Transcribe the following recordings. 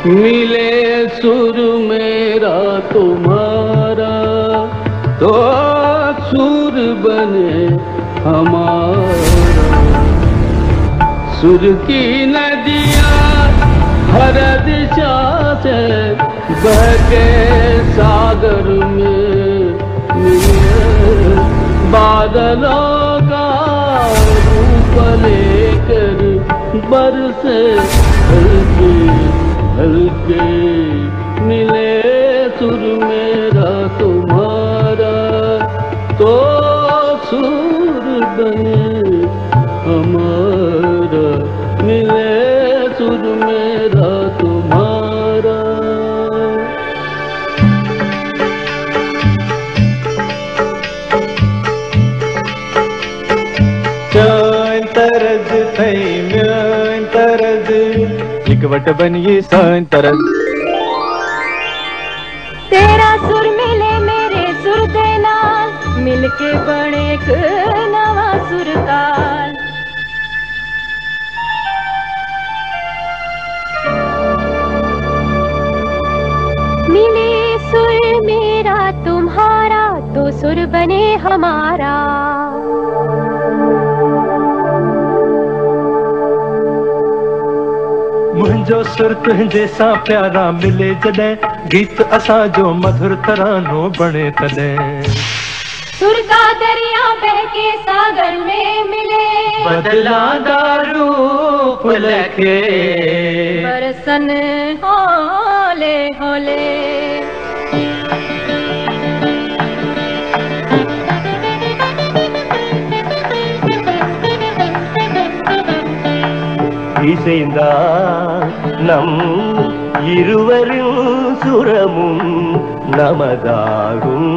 मिले सुर मेरा तुम्हारा तो सुर बने हमारा। सुर की नदियाँ हर दिशा से बहके सागर में मिले। बादलों का रूप लेकर बरसे हल्के हल्के मिले सुर मेरा तुम्हारा तो सुर बने हमारा। मिले सुर मेरा तुम्हारा। चान तरज थई म्यान तरज इकवट बनिए सान तरज। तेरा सुर मिले मेरे सुर दे नाल मिलके बने एक नवा सुर ताल। मिले सुर मेरा तुम्हारा तो सुर बने हमारा। मुंहिंजो सुर तुंहिंजे सां प्यारा मिले जॾहिं गीत असां जो मधुर तरानो बणे तॾहिं। सुर का दरिया बहके सागर में मिले बदला रूप लखे बरसन होले होले। இசைந்தா நம் இருவரும் சுரமும் நமதாகும்.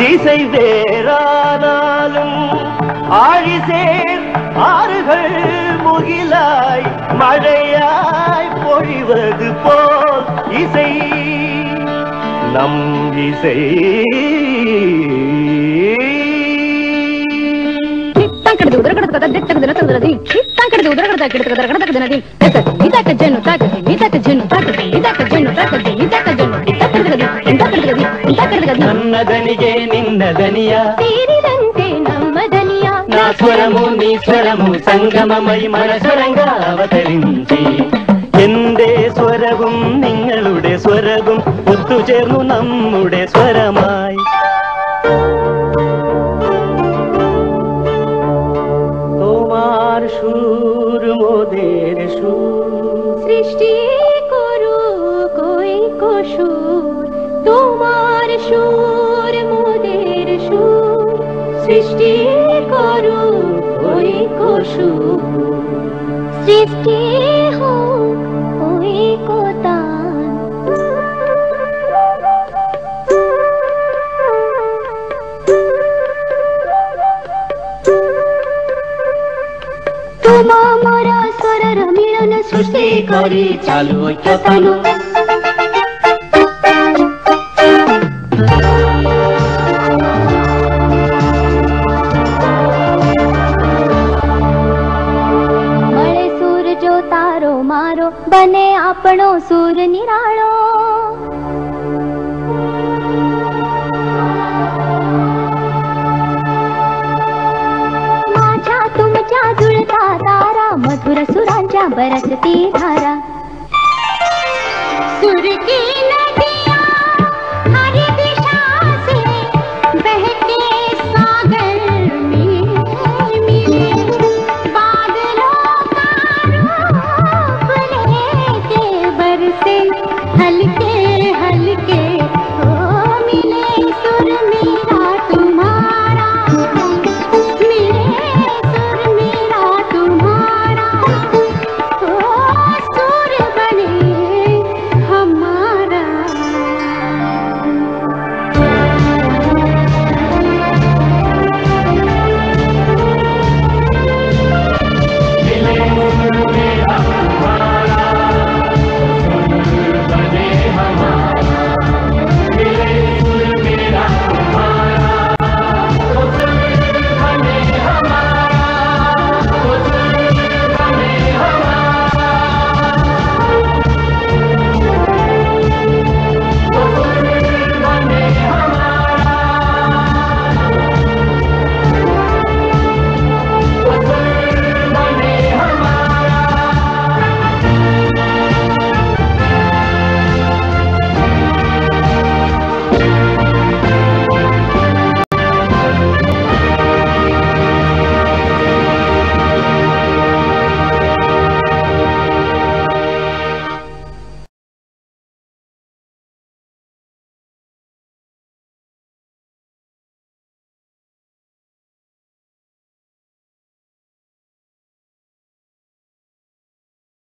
திசை வேறானாலும் ஆழிசேர் ஆறுகள் முகிலாய் மழையாய் பொழிவது போல் இசை நம் இசை. నన్నదనిగే నిన్నదనియా తీరిదంతే నమ్మదనియా నా స్వరము నీ స్వరము സംഗമമൈ മനസ്വരംഗ അവതരിഞ്ചി എന്റെ സ്വരവും നിങ്ങളുടെ സ്വരവും ഒത്തുചേർന്നു നമ്മുടെ സ്വരമായി. তোমার সুর মোদের সুর সৃষ্টি করু কই সুর তোমার সুর মোদের সুর সৃষ্টি করু কই সুর সৃষ্টি হোক কই তান. তোমা মোরা স্বরর মিলন সৃষ্টি করি চালু ঐক্যতানু. મળે સુર જો તારો મારો બને આપણો સુર નિરાળો. तुमच्या जुळता तारा मधुर सुरांच्या बरसती धारा. सुर की नदियाँ हर दिशा से बहके सागर में मिले. बादलों का रूप लेके बरसे हल्के हल्के मिले सुर मेरा तुम्हारा. सुर बने हमारा.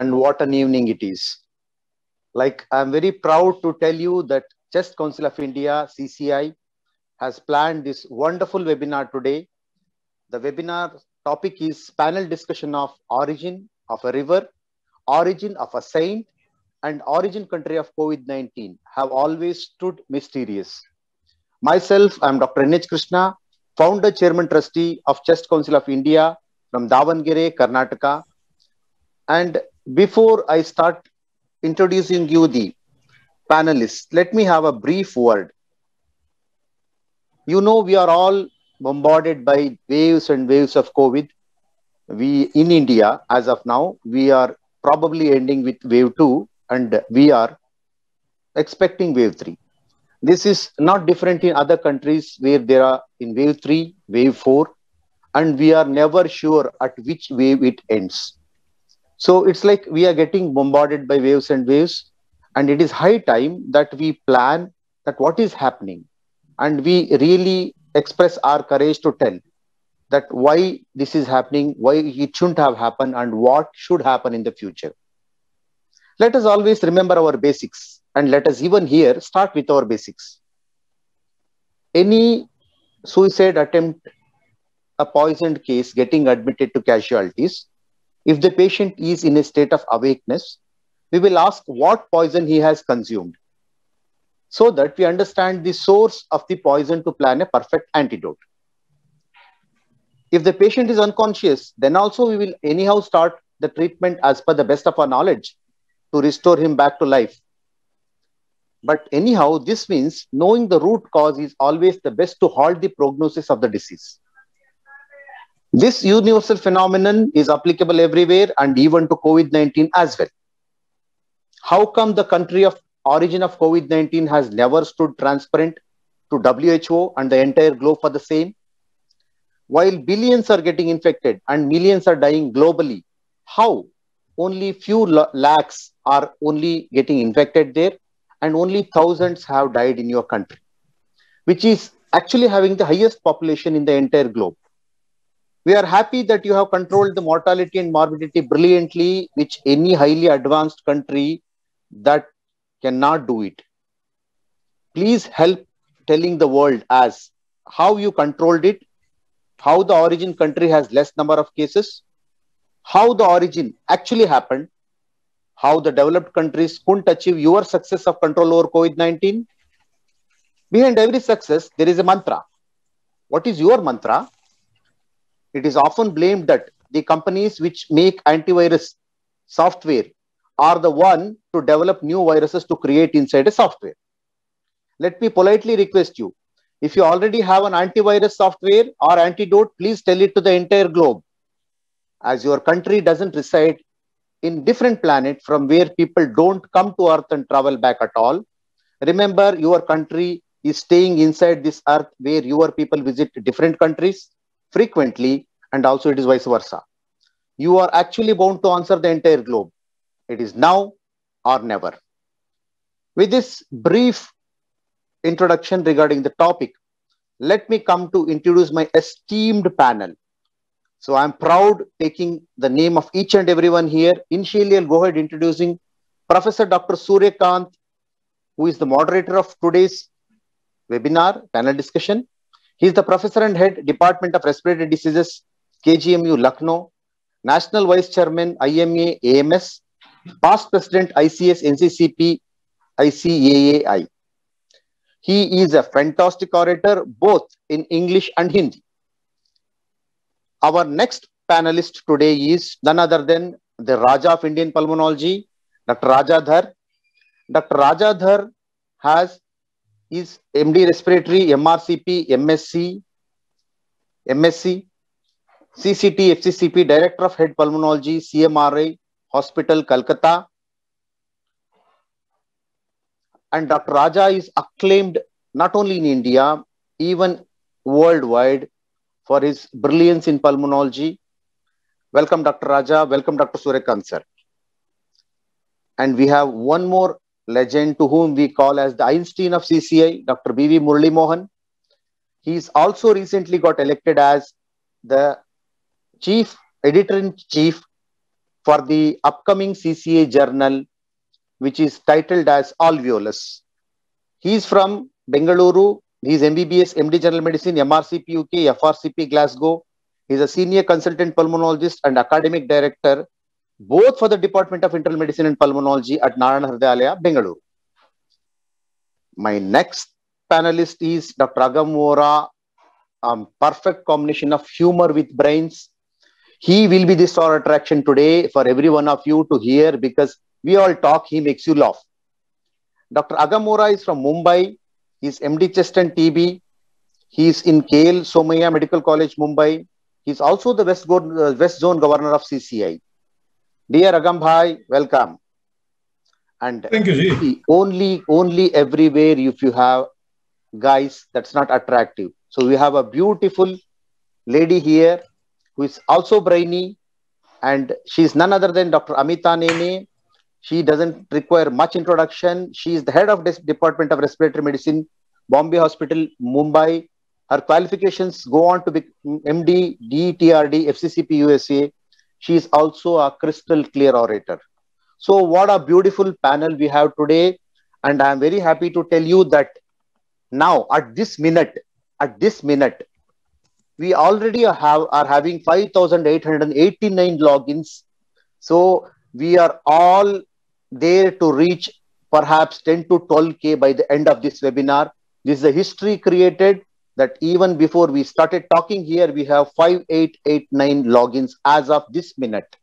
and what an evening it is. Like, I'm very proud to tell you that Chess Council of India, CCI, has planned this wonderful webinar today. The webinar topic is panel discussion of origin of a river, origin of a saint, and origin country of COVID-19 have always stood mysterious. Myself, I'm Dr. N.H. Krishna, founder, chairman, trustee of Chess Council of India from Davangere, Karnataka. And before I start introducing you the panelists, let me have a brief word. You know, we are all bombarded by waves and waves of COVID. We in India, as of now, we are probably ending with wave 2 and we are expecting wave 3. This is not different in other countries where there are in wave 3, wave 4, and we are never sure at which wave it ends. So it's like we are getting bombarded by waves and waves, and it is high time that we plan that what is happening, and we really express our courage to tell that why this is happening, why it shouldn't have happened, and what should happen in the future. Let us always remember our basics, and let us even here start with our basics. Any suicide attempt, a poisoned case getting admitted to casualties, if the patient is in a state of awakeness, we will ask what poison he has consumed so that we understand the source of the poison to plan a perfect antidote. If the patient is unconscious, then also we will anyhow start the treatment as per the best of our knowledge to restore him back to life. But anyhow, this means knowing the root cause is always the best to halt the prognosis of the disease. This universal phenomenon is applicable everywhere and even to COVID-19 as well. How come the country of origin of COVID-19 has never stood transparent to WHO and the entire globe for the same? While billions are getting infected and millions are dying globally, how only few lakhs are only getting infected there and only thousands have died in your country, which is actually having the highest population in the entire globe? We are happy that you have controlled the mortality and morbidity brilliantly, which any highly advanced country that cannot do it. Please help telling the world as how you controlled it, how the origin country has less number of cases, how the origin actually happened, how the developed countries couldn't achieve your success of control over COVID-19. Behind every success, there is a mantra. What is your mantra? It is often blamed that the companies which make antivirus software are the one to develop new viruses to create inside a software. Let me politely request you, if you already have an antivirus software or antidote, please tell it to the entire globe. As your country doesn't reside in different planet from where people don't come to Earth and travel back at all, remember your country is staying inside this Earth where your people visit different countries frequently, and also it is vice versa. You are actually bound to answer the entire globe. It is now or never. With this brief introduction regarding the topic, let me come to introduce my esteemed panel. So I'm proud taking the name of each and everyone here. Initially, I'll go ahead introducing Professor Dr. Suryakant, who is the moderator of today's webinar panel discussion. He is the professor and head Department of Respiratory Diseases, KGMU, Lucknow, National Vice Chairman, IMA, AMS, past President, ICS, NCCP, ICAAI. He is a fantastic orator, both in English and Hindi. Our next panelist today is none other than the Raja of Indian Pulmonology, Dr. Raja Dhar. Dr. Raja Dhar is MD Respiratory, MRCP, MSc, CCT, FCCP, Director of Head Pulmonology, CMRI, Hospital, Calcutta. And Dr. Raja is acclaimed not only in India, even worldwide for his brilliance in pulmonology. Welcome, Dr. Raja. Welcome, Dr. Suryakant, sir. And we have one more legend to whom we call as the Einstein of CCI, Dr. B.V. Murali Mohan. He's also recently got elected as the Chief Editor-in-Chief for the upcoming CCA journal, which is titled as Alveolus. He is from Bengaluru. He is MBBS, MD General Medicine, MRCP UK, FRCP Glasgow. He is a senior consultant pulmonologist and academic director, both for the Department of Internal Medicine and Pulmonology at Narayana Hrudayalaya, Bengaluru. My next panelist is Dr. Agam Vora, perfect combination of humor with brains. He will be the star attraction today for every one of you to hear, because we all talk, he makes you laugh. Dr. Agam Vora is from Mumbai. He is MD Chest and TB. He is in KL Somaiya Medical College, Mumbai. He is also the West Zone Governor of CCI. Dear Agam Bhai, welcome. And thank you, Ji. Only everywhere if you have guys, that's not attractive. So we have a beautiful lady here who is also brainy, and she is none other than Dr. Amita Nene. She doesn't require much introduction. She is the head of this Department of Respiratory Medicine, Bombay Hospital, Mumbai. Her qualifications go on to be MD, DTRD, FCCP USA. She is also a crystal clear orator. So what a beautiful panel we have today. And I am very happy to tell you that now at this minute, we already are having 5,889 logins. So we are all there to reach perhaps 10 to 12K by the end of this webinar. This is a history created that even before we started talking here, we have 5,889 logins as of this minute.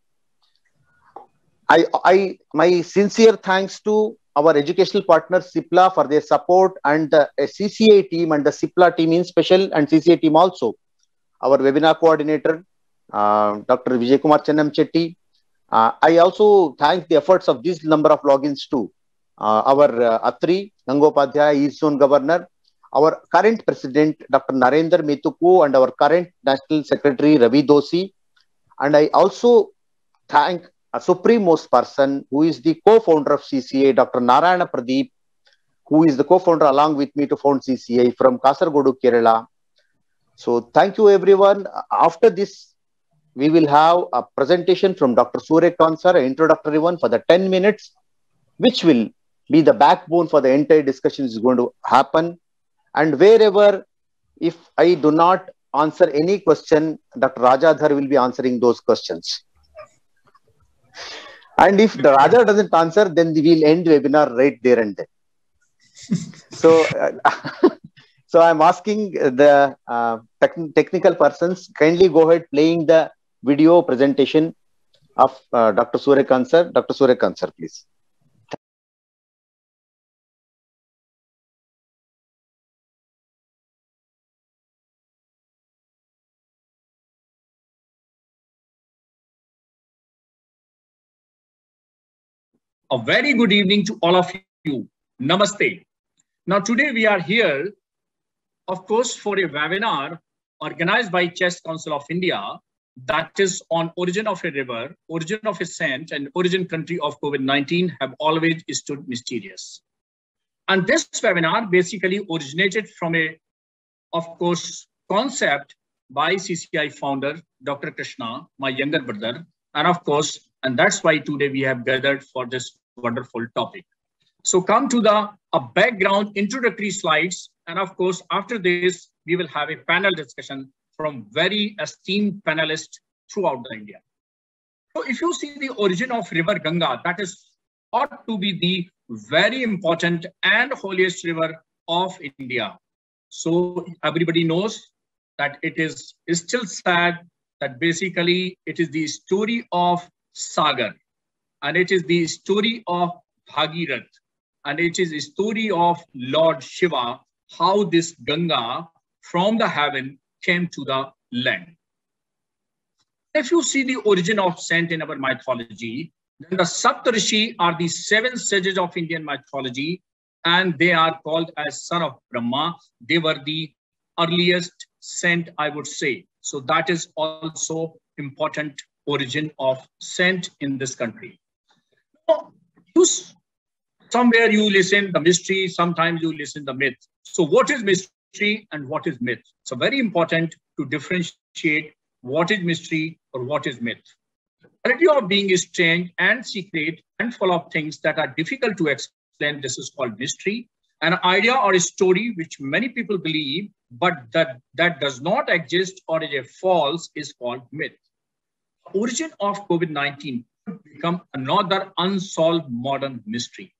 My sincere thanks to our educational partner CIPLA for their support, and the CCA team and the CIPLA team in special, and CCA team also. Our webinar coordinator, Dr. Vijay Kumar Chennam Chetty. I also thank the efforts of this number of logins too. Our Atri Gangopadhyay, East Zone Governor, our current President, Dr. Narendra Metuku, and our current National Secretary, Ravi Dosi. And I also thank a supreme most person who is the co-founder of CCA, Dr. Narayana Pradeep, who is the co-founder along with me to found CCA from Kasargodu, Kerala. So thank you everyone. After this, we will have a presentation from Dr. Suryakant sir, an introductory one for the 10 minutes, which will be the backbone for the entire discussion is going to happen. And wherever, if I do not answer any question, Dr. Rajadhar will be answering those questions. And if the Raja doesn't answer, then we will end the webinar right there and then. So, so I'm asking the technical persons, kindly go ahead playing the video presentation of Dr. Suryakant sir. Dr. Suryakant sir, please. A very good evening to all of you. Namaste. Now today we are here, of course, for a webinar organized by Chest Council of India, that is on origin of a river, origin of a saint, and origin country of COVID-19 have always stood mysterious. And this webinar basically originated from a, of course, concept by CCI founder, Dr. Krishna, my younger brother, and of course, and that's why today we have gathered for this wonderful topic. So come to the background introductory slides. And of course, after this, we will have a panel discussion from very esteemed panelists throughout India. So if you see the origin of river Ganga, that is ought to be the very important and holiest river of India. So everybody knows that it is still sad that basically it is the story of Sagar, and it is the story of Bhagirath, and it is the story of Lord Shiva, how this Ganga from the heaven came to the land. If you see the origin of saint in our mythology, then the Saptarishi are the 7 sages of Indian mythology, and they are called as son of Brahma. They were the earliest saint, I would say. So that is also important origin of saint in this country. Now, somewhere you listen the mystery, sometimes you listen the myth. So what is mystery and what is myth? So very important to differentiate what is mystery or what is myth. quality of being is strange and secret and full of things that are difficult to explain. This is called mystery. An idea or a story which many people believe, but that does not exist or is a false, is called myth. The origin of COVID-19 could become another unsolved modern mystery.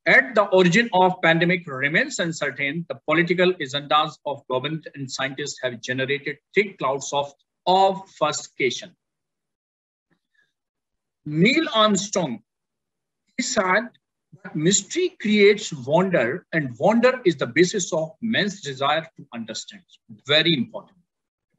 At the origin of pandemic remains uncertain. The political agendas of government and scientists have generated thick clouds of obfuscation. Neil Armstrong, he said that mystery creates wonder, and wonder is the basis of man's desire to understand. Very important.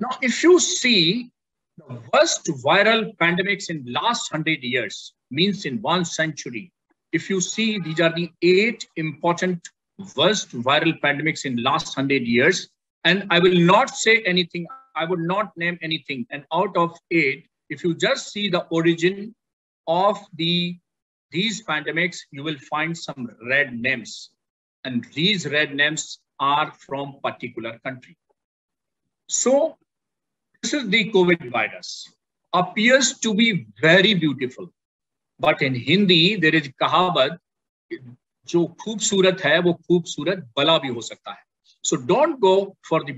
Now, if you see the worst viral pandemics in last 100 years, means in 1 century, if you see, these are the 8 important worst viral pandemics in last 100 years. And I will not say anything, I would not name anything. And out of 8, if you just see the origin of these pandemics, you will find some red names. And these red names are from particular country. So this is the COVID virus. Appears to be very beautiful. But in Hindi, there is कहावत, जो खूबसूरत है वो खूबसूरत बला भी हो सकता है. So don't go for the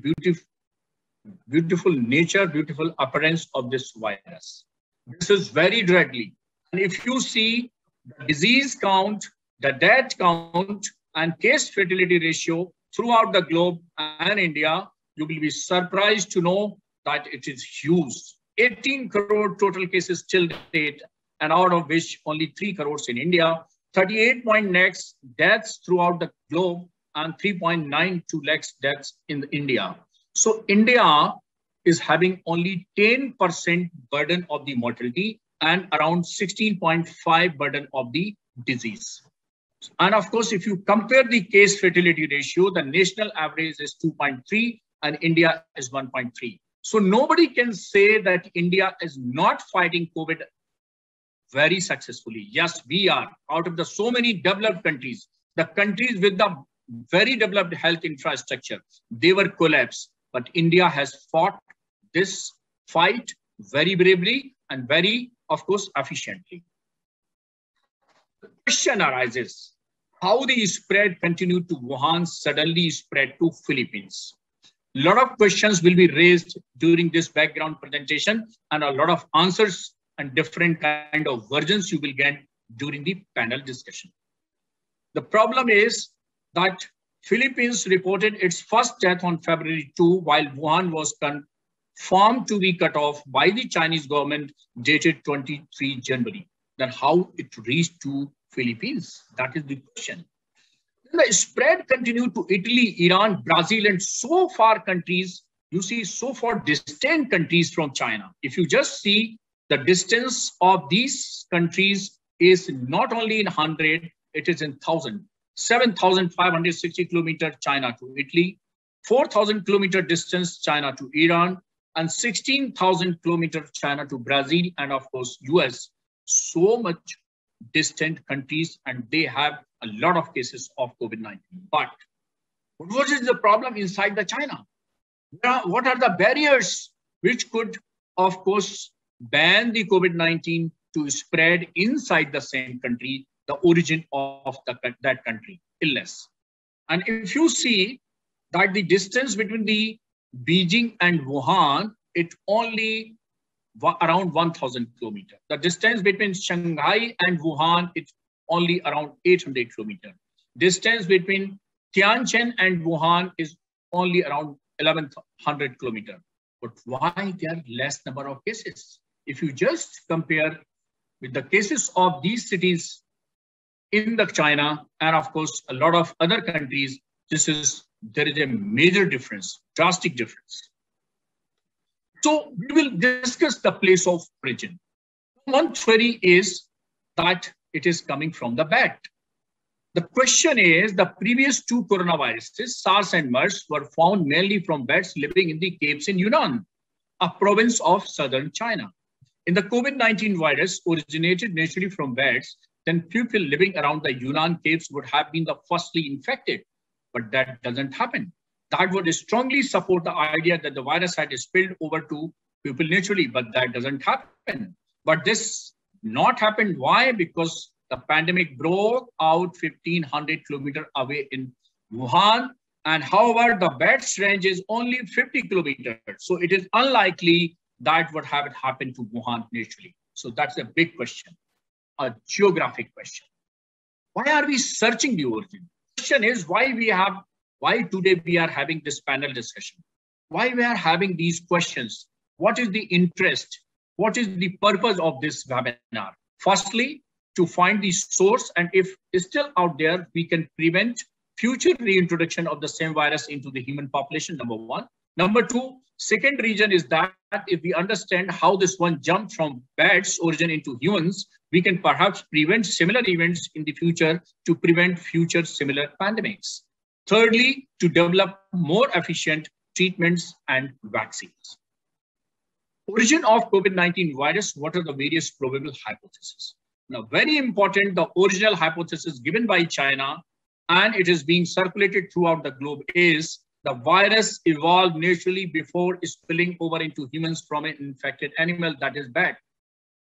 beautiful nature, beautiful appearance of this virus. This is very deadly. And if you see the disease count, the death count, and case fatality ratio throughout the globe and India, you will be surprised to know that it is huge. 18 crore total cases till date, and out of which only 3 crores in India, 38.9 deaths throughout the globe, and 3.92 lakhs deaths in India. So India is having only 10% burden of the mortality and around 16.5 burden of the disease. And of course, if you compare the case fatality ratio, the national average is 2.3 and India is 1.3. So nobody can say that India is not fighting COVID very successfully. Yes, we are. Out of the so many developed countries, the countries with the very developed health infrastructure, they were collapsed. But India has fought this fight very bravely and very, of course, efficiently. The question arises, how the spread continued to Wuhan suddenly spread to Philippines? A lot of questions will be raised during this background presentation, and a lot of answers and different kind of versions you will get during the panel discussion. The problem is that Philippines reported its first death on February 2, while Wuhan was confirmed to be cut off by the Chinese government dated 23 January. Then how it reached to Philippines? That is the question. Then the spread continued to Italy, Iran, Brazil, and so far countries, you see, so far distant countries from China. If you just see the distance of these countries is not only in 100, it is in 1,000. 7,560 kilometers China to Italy, 4,000 kilometer distance China to Iran, and 16,000 kilometers China to Brazil, and of course US. So much distant countries, and they have a lot of cases of COVID-19. But what is the problem inside the China? What are the barriers which could, of course, ban the COVID-19 to spread inside the same country, the origin of that country, illness? And if you see that the distance between the Beijing and Wuhan, it only around 1,000 kilometers. The distance between Shanghai and Wuhan, it's only around 800 kilometers. Distance between Tianjin and Wuhan is only around 1,100 kilometers. But why there are less number of cases? If you just compare with the cases of these cities in the China and of course a lot of other countries, there is a major difference, drastic difference. So we will discuss the place of origin. One theory is that it is coming from the bat. The question is, the previous 2 coronaviruses, SARS and MERS, were found mainly from bats living in the caves in Yunnan, a province of southern China. In the COVID-19 virus originated naturally from bats, then people living around the Yunnan caves would have been the firstly infected. But that doesn't happen. That would strongly support the idea that the virus had spilled over to people naturally, but that doesn't happen. But this not happened. Why? Because the pandemic broke out 1,500 kilometers away in Wuhan. And however, the batch range is only 50 kilometers. So it is unlikely that would have happened to Wuhan naturally. So that's a big question, a geographic question. Why are we searching the origin? The question is why today we are having this panel discussion? Why we are having these questions? What is the interest? What is the purpose of this webinar? Firstly, to find the source, and if it's still out there, we can prevent future reintroduction of the same virus into the human population, number one. Number two, second reason is that if we understand how this one jumped from bats origin into humans, we can perhaps prevent similar events in the future to prevent future similar pandemics. Thirdly, to develop more efficient treatments and vaccines. Origin of COVID-19 virus, what are the various probable hypotheses? Now, very important, the original hypothesis given by China, and it is being circulated throughout the globe, is the virus evolved naturally before spilling over into humans from an infected animal, that is bat.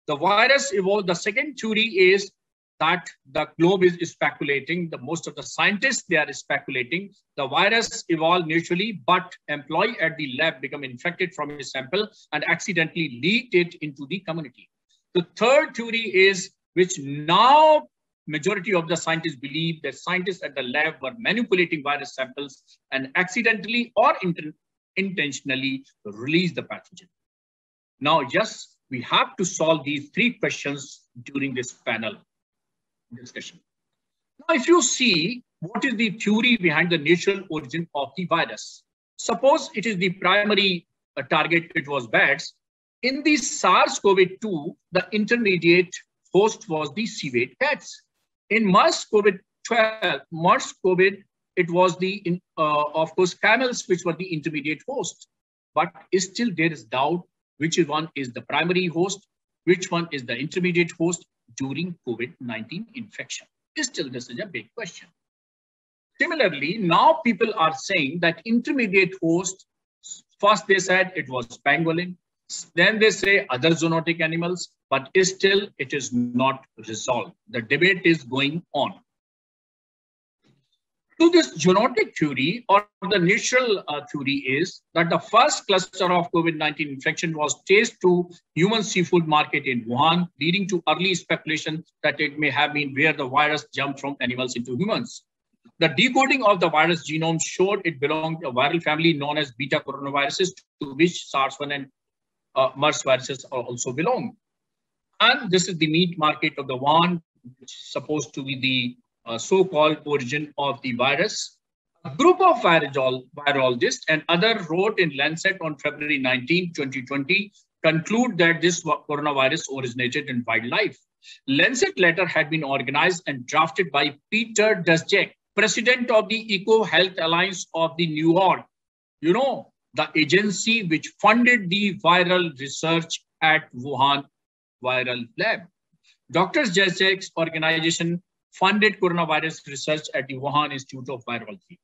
The virus evolved. The second theory is that the globe is speculating, most of the scientists, they are speculating, the virus evolved naturally, but employee at the lab become infected from a sample and accidentally leaked it into the community. The third theory is, which now majority of the scientists believe, that scientists at the lab were manipulating virus samples and accidentally or intentionally released the pathogen. Now, yes, we have to solve these three questions during this panel discussion. Now, if you see what is the theory behind the natural origin of the virus, suppose it is the primary target, it was bats. In the SARS-CoV-2, the intermediate host was the civet cats. In MERS-COVID, it was the, of course, camels, which were the intermediate host. But still there is doubt which one is the primary host, which one is the intermediate host during COVID-19 infection. Still, this is a big question. Similarly, now people are saying that intermediate host, first they said it was pangolin, then they say other zoonotic animals, but still it is not resolved. The debate is going on. To this zoonotic theory or the natural theory is that the first cluster of COVID-19 infection was traced to human seafood market in Wuhan, leading to early speculation that it may have been where the virus jumped from animals into humans. The decoding of the virus genome showed it belonged to a viral family known as beta coronaviruses, to which SARS-1 and MERS viruses also belong. And this is the meat market of the Wuhan, which is supposed to be the so-called origin of the virus. A group of virologists and others wrote in Lancet on February 19, 2020, conclude that this coronavirus originated in wildlife. Lancet letter had been organized and drafted by Peter Daszak, president of the Eco Health Alliance of the New York. You know, the agency which funded the viral research at Wuhan Viral Lab. Dr. Daszak's organization funded coronavirus research at the Wuhan Institute of Virology.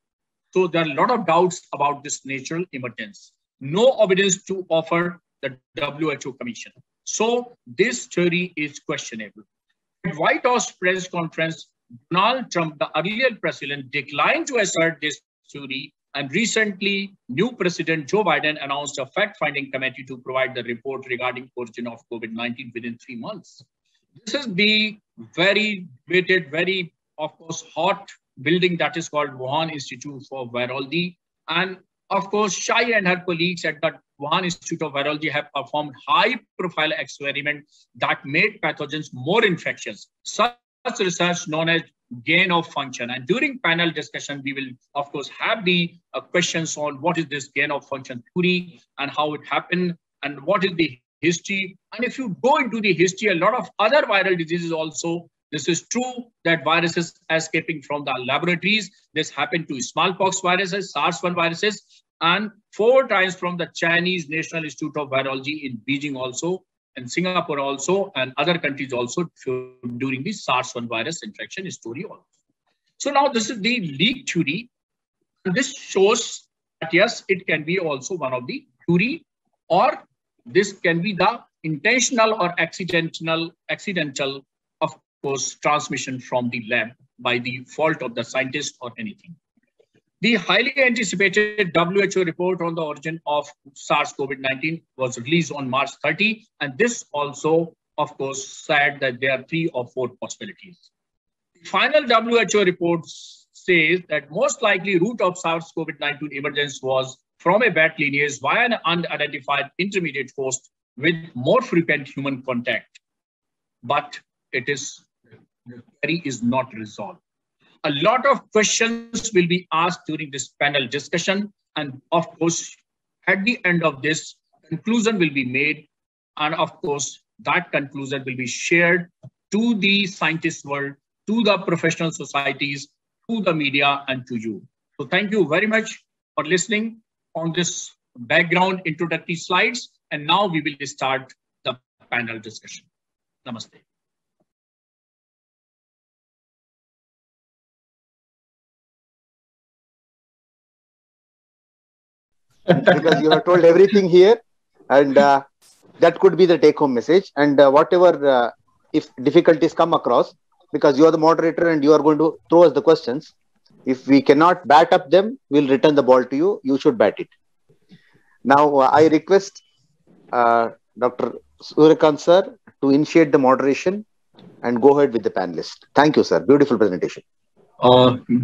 So there are a lot of doubts about this natural emergence. No evidence to offer the WHO Commission. So this theory is questionable. At White House press conference, Donald Trump, the earlier president, declined to assert this theory, and recently, new President Joe Biden announced a fact-finding committee to provide the report regarding origin of COVID-19 within 3 months. This is the very debated, very, of course, hot building that is called Wuhan Institute for Virology. And of course, Shai and her colleagues at the Wuhan Institute of Virology have performed high-profile experiments that made pathogens more infectious. Such research known as gain of function. And during panel discussion, we will, of course, have the questions on what is this gain of function theory and how it happened and what is the history. And if you go into the history, a lot of other viral diseases also, this is true that viruses escaping from the laboratories. This happened to smallpox viruses, SARS-1 viruses, and 4 times from the Chinese National Institute of Virology in Beijing also, and Singapore also, and other countries also during the SARS-1 virus infection story also. So now this is the leak theory. This shows that yes, it can be also one of the theory, or this can be the intentional or accidental, of course, transmission from the lab by the fault of the scientist or anything. The highly anticipated WHO report on the origin of SARS-CoV-19 was released on March 30, and this also, of course, said that there are 3 or 4 possibilities. The final WHO report says that most likely root of SARS-CoV-19 emergence was from a bat lineage via an unidentified intermediate host with more frequent human contact. But the query is not resolved. A lot of questions will be asked during this panel discussion. And of course, at the end of this, conclusion will be made. And of course, that conclusion will be shared to the scientist world, to the professional societies, to the media, and to you. So thank you very much for listening on this background introductory slides. And now we will start the panel discussion. Namaste. Because you have told everything here, and that could be the take-home message. And whatever, if difficulties come across, because you are the moderator and you are going to throw us the questions, if we cannot bat up them, we'll return the ball to you. You should bat it. Now, I request Dr. Suryakant sir to initiate the moderation and go ahead with the panelist. Thank you, sir. Beautiful presentation.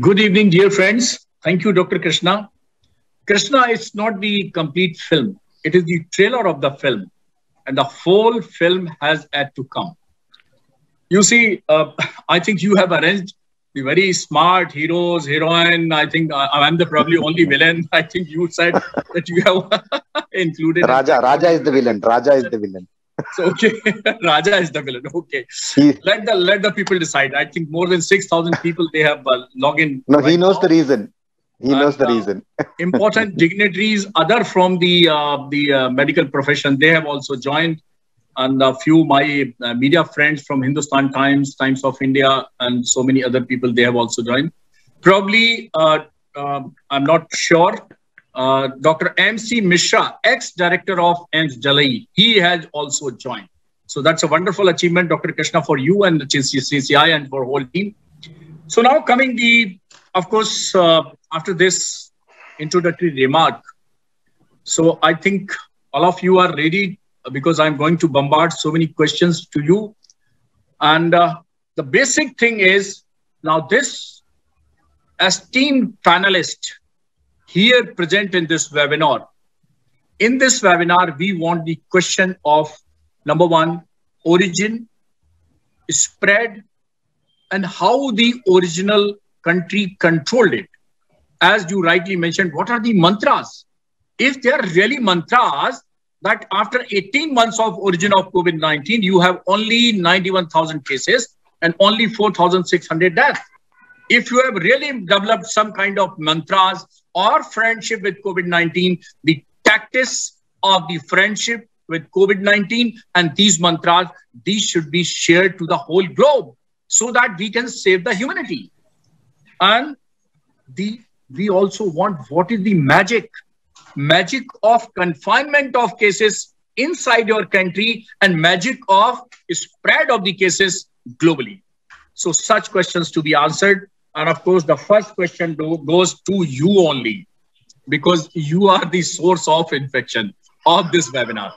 Good evening, dear friends. Thank you, Dr. Krishna. Krishna is not the complete film. It is the trailer of the film. And the whole film has yet to come. You see, I think you have arranged the very smart heroes, heroine. I think I'm the probably only villain. I think you said that you have included. Raja is the villain. Raja is the villain. So, okay, Raja is the villain. Okay, let the people decide. I think more than 6,000 people, they have logged in. No, he knows the reason. He knows the reason. Important dignitaries, other from the medical profession, they have also joined. And a few my media friends from Hindustan Times, Times of India, and so many other people, they have also joined. Probably, I'm not sure, Dr. M.C. Mishra, ex-director of AIIMS Delhi, he has also joined. So that's a wonderful achievement, Dr. Krishna, for you and the CCI and for whole team. So now coming of course, after this introductory remark, so I think all of you are ready because I'm going to bombard so many questions to you. And the basic thing is, now this esteemed panelist here present in this webinar. In this webinar, we want the question of number 1, origin, spread, and how the original country controlled it. As you rightly mentioned, what are the mantras? If they are really mantras, that after 18 months of origin of COVID-19, you have only 91,000 cases and only 4,600 deaths. If you have really developed some kind of mantras or friendship with COVID-19, the tactics of the friendship with COVID-19 and these mantras, these should be shared to the whole globe so that we can save the humanity. And we also want what is the magic of confinement of cases inside your country and magic of spread of the cases globally. So such questions to be answered. And of course, the first question goes to you only, because you are the source of infection of this webinar.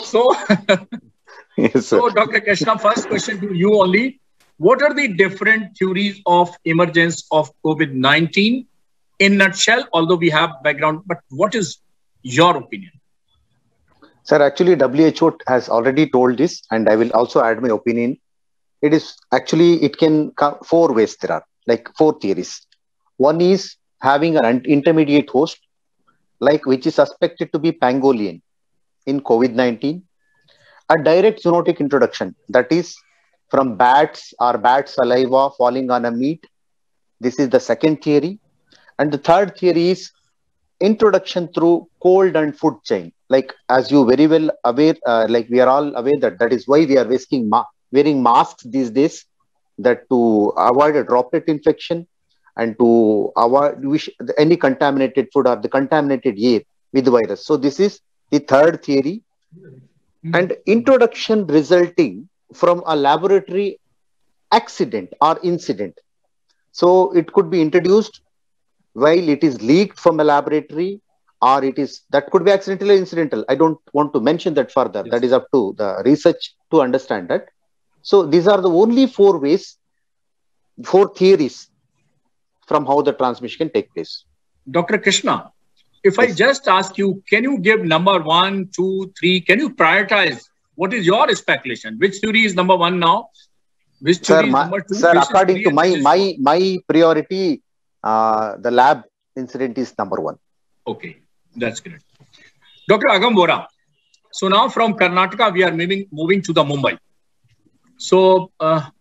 So, yes, so Dr. Krishna, first question to you only. What are the different theories of emergence of COVID-19 in a nutshell, although we have background, but what is your opinion? Sir, actually, WHO has already told this, and I will also add my opinion. It is actually, it can come 4 ways. There are like 4 theories. One is having an intermediate host, like which is suspected to be pangolin in COVID-19. A direct zoonotic introduction, that is from bats or bat saliva falling on a meat. This is the second theory. And the third theory is introduction through cold and food chain. Like, as you very well aware, like we are all aware that is why we are wearing masks these days, that to avoid a droplet infection and to avoid any contaminated food or the contaminated air with the virus. So this is the third theory. and introduction resulting from a laboratory accident or incident. So it could be introduced while it is leaked from a laboratory, or that could be accidental or incidental. I don't want to mention that further. Yes. That is up to the research to understand that. So these are the only 4 theories from how the transmission can take place. Dr. Krishna, if I just ask you, can you give number 1, 2, 3? Can you prioritize? What is your speculation? Which theory is number 1 now? Which theory is number 2? Sir, according to my priority, the lab incident is number 1. Okay, that's great. Dr. Agam Vora, so now from Karnataka, we are moving to the Mumbai. So,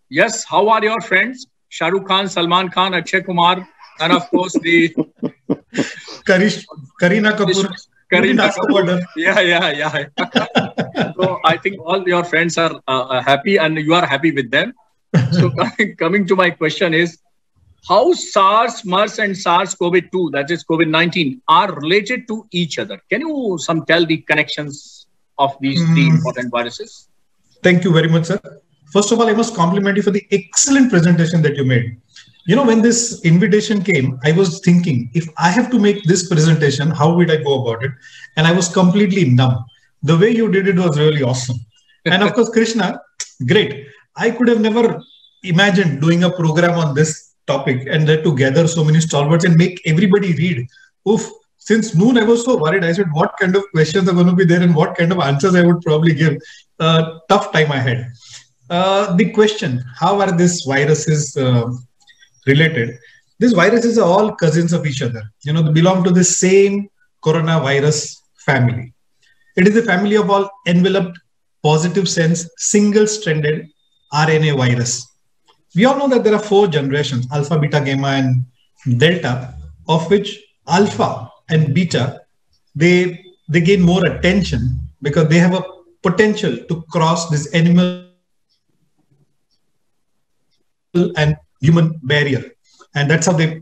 yes, how are your friends? Shah Rukh Khan, Salman Khan, Akshay Kumar, and of course the... Kareena Kapoor. Kareena Kapoor. Yeah. So I think all your friends are happy and you are happy with them. So coming to my question is, how SARS, MERS and SARS-CoV-2, that is COVID-19, are related to each other? Can you tell the connections of these 3 important viruses? Thank you very much, sir. First of all, I must compliment you for the excellent presentation that you made. You know, when this invitation came, I was thinking, if I have to make this presentation, how would I go about it? And I was completely numb. The way you did it was really awesome. And of course, Krishna, great. I could have never imagined doing a program on this topic and then to gather so many stalwarts and make everybody read. Oof, since noon, I was so worried. I said, what kind of questions are going to be there and what kind of answers I would probably give. Tough time I had. The question, how are these viruses related? These viruses are all cousins of each other. You know, they belong to the same coronavirus family. It is a family of all enveloped, positive sense, single-stranded RNA virus. We all know that there are 4 generations, alpha, beta, gamma, and delta, of which alpha and beta, they gain more attention because they have a potential to cross this animal and human barrier. And that's how they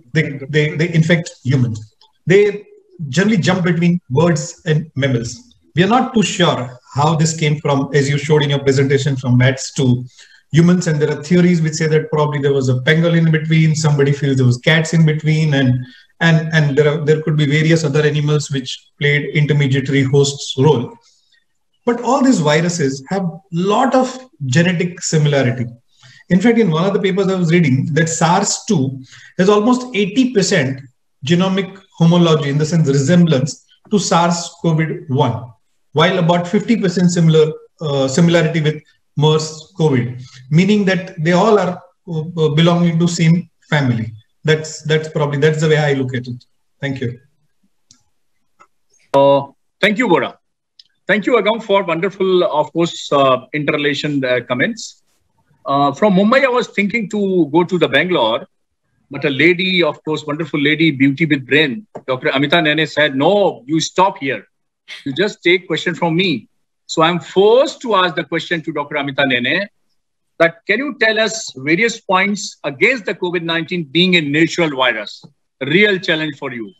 infect humans. They generally jump between birds and mammals. We are not too sure how this came from, as you showed in your presentation, from bats to humans. And there are theories which say that probably there was a pangolin in between. Somebody feels there was cats in between. And there could be various other animals which played intermediary hosts role. But all these viruses have a lot of genetic similarity. In fact, in one of the papers I was reading, that SARS-2 has almost 80% genomic homology, in the sense resemblance to SARS-CoV-1, while about 50% similarity with MERS-CoV, meaning that they all are belonging to same family. That's the way I look at it. Thank you. Thank you, Vora. Thank you, Agam, for wonderful, of course, interrelation comments. From Mumbai, I was thinking to go to the Bangalore, but a lady, of course, wonderful lady, beauty with brain, Dr. Amita Nene said, no, you stop here. You just take question from me. So I'm forced to ask the question to Dr. Amita Nene that can you tell us various points against the COVID-19 being a natural virus, a real challenge for you?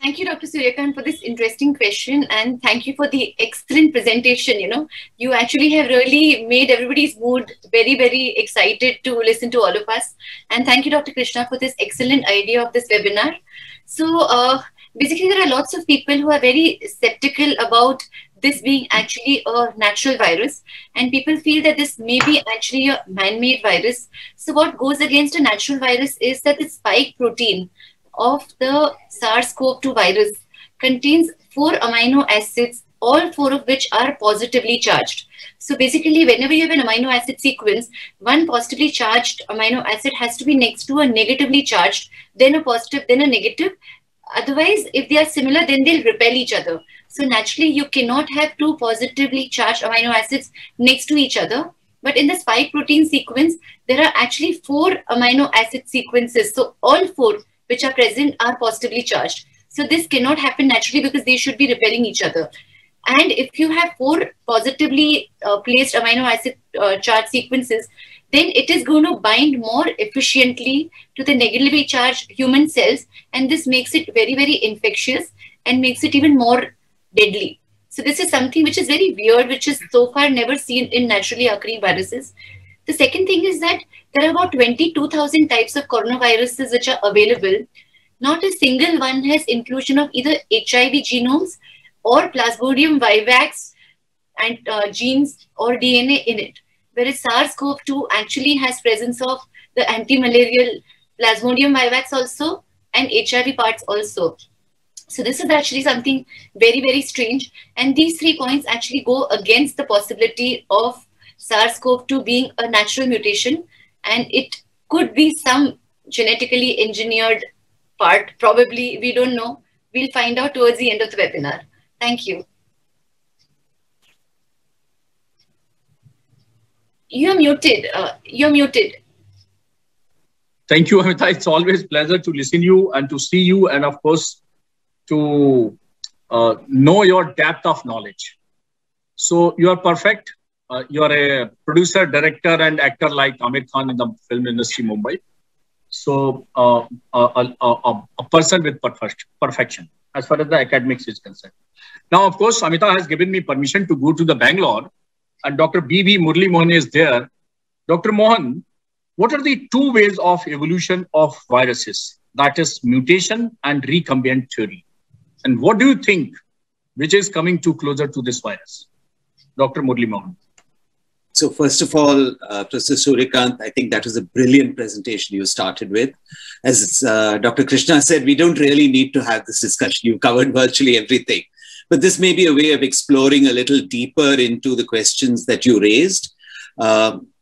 Thank you, Dr. Suryakant, for this interesting question, and thank you for the excellent presentation. You know, you actually have really made everybody's mood very, very excited to listen to all of us. And thank you, Dr. Krishna, for this excellent idea of this webinar. So basically, there are lots of people who are very skeptical about this being actually a natural virus, and people feel that this may be actually a man-made virus. So what goes against a natural virus is that the spike protein of the SARS-CoV-2 virus contains 4 amino acids, all 4 of which are positively charged. So basically, whenever you have an amino acid sequence, one positively charged amino acid has to be next to a negatively charged, then a positive, then a negative. Otherwise, if they are similar, then they'll repel each other. So naturally, you cannot have 2 positively charged amino acids next to each other. But in the spike protein sequence, there are actually 4 amino acid sequences. So all 4 which are present are positively charged. So this cannot happen naturally because they should be repelling each other. And if you have 4 positively placed amino acid charged sequences, then it is going to bind more efficiently to the negatively charged human cells. And this makes it very, very infectious and makes it even more deadly. So this is something which is very weird, which is so far never seen in naturally occurring viruses. The second thing is that there are about 22,000 types of coronaviruses which are available. Not a single one has inclusion of either HIV genomes or Plasmodium vivax and genes or DNA in it. Whereas SARS-CoV-2 actually has presence of the anti-malarial Plasmodium vivax also and HIV parts also. So this is actually something very, very strange. And these 3 points actually go against the possibility of SARS-CoV-2 being a natural mutation, and it could be some genetically engineered part. Probably, we don't know. We'll find out towards the end of the webinar. Thank you. You're muted. You're muted. Thank you, Amita. It's always a pleasure to listen to you and to see you, and of course, to know your depth of knowledge. So you are perfect. You are a producer, director, and actor like Amir Khan in the film industry, Mumbai. So a person with perfection as far as the academics is concerned. Now, of course, Amita has given me permission to go to the Bangalore, and Dr. B.V. Murli Mohan is there. Dr. Mohan, what are the 2 ways of evolution of viruses? That is mutation and recombinant theory. And what do you think, which is coming too closer to this virus? Dr. Murli Mohan. So first of all, Professor Suryakant, I think that was a brilliant presentation you started with. As Dr. Krishna said, we don't really need to have this discussion. You covered virtually everything. But this may be a way of exploring a little deeper into the questions that you raised.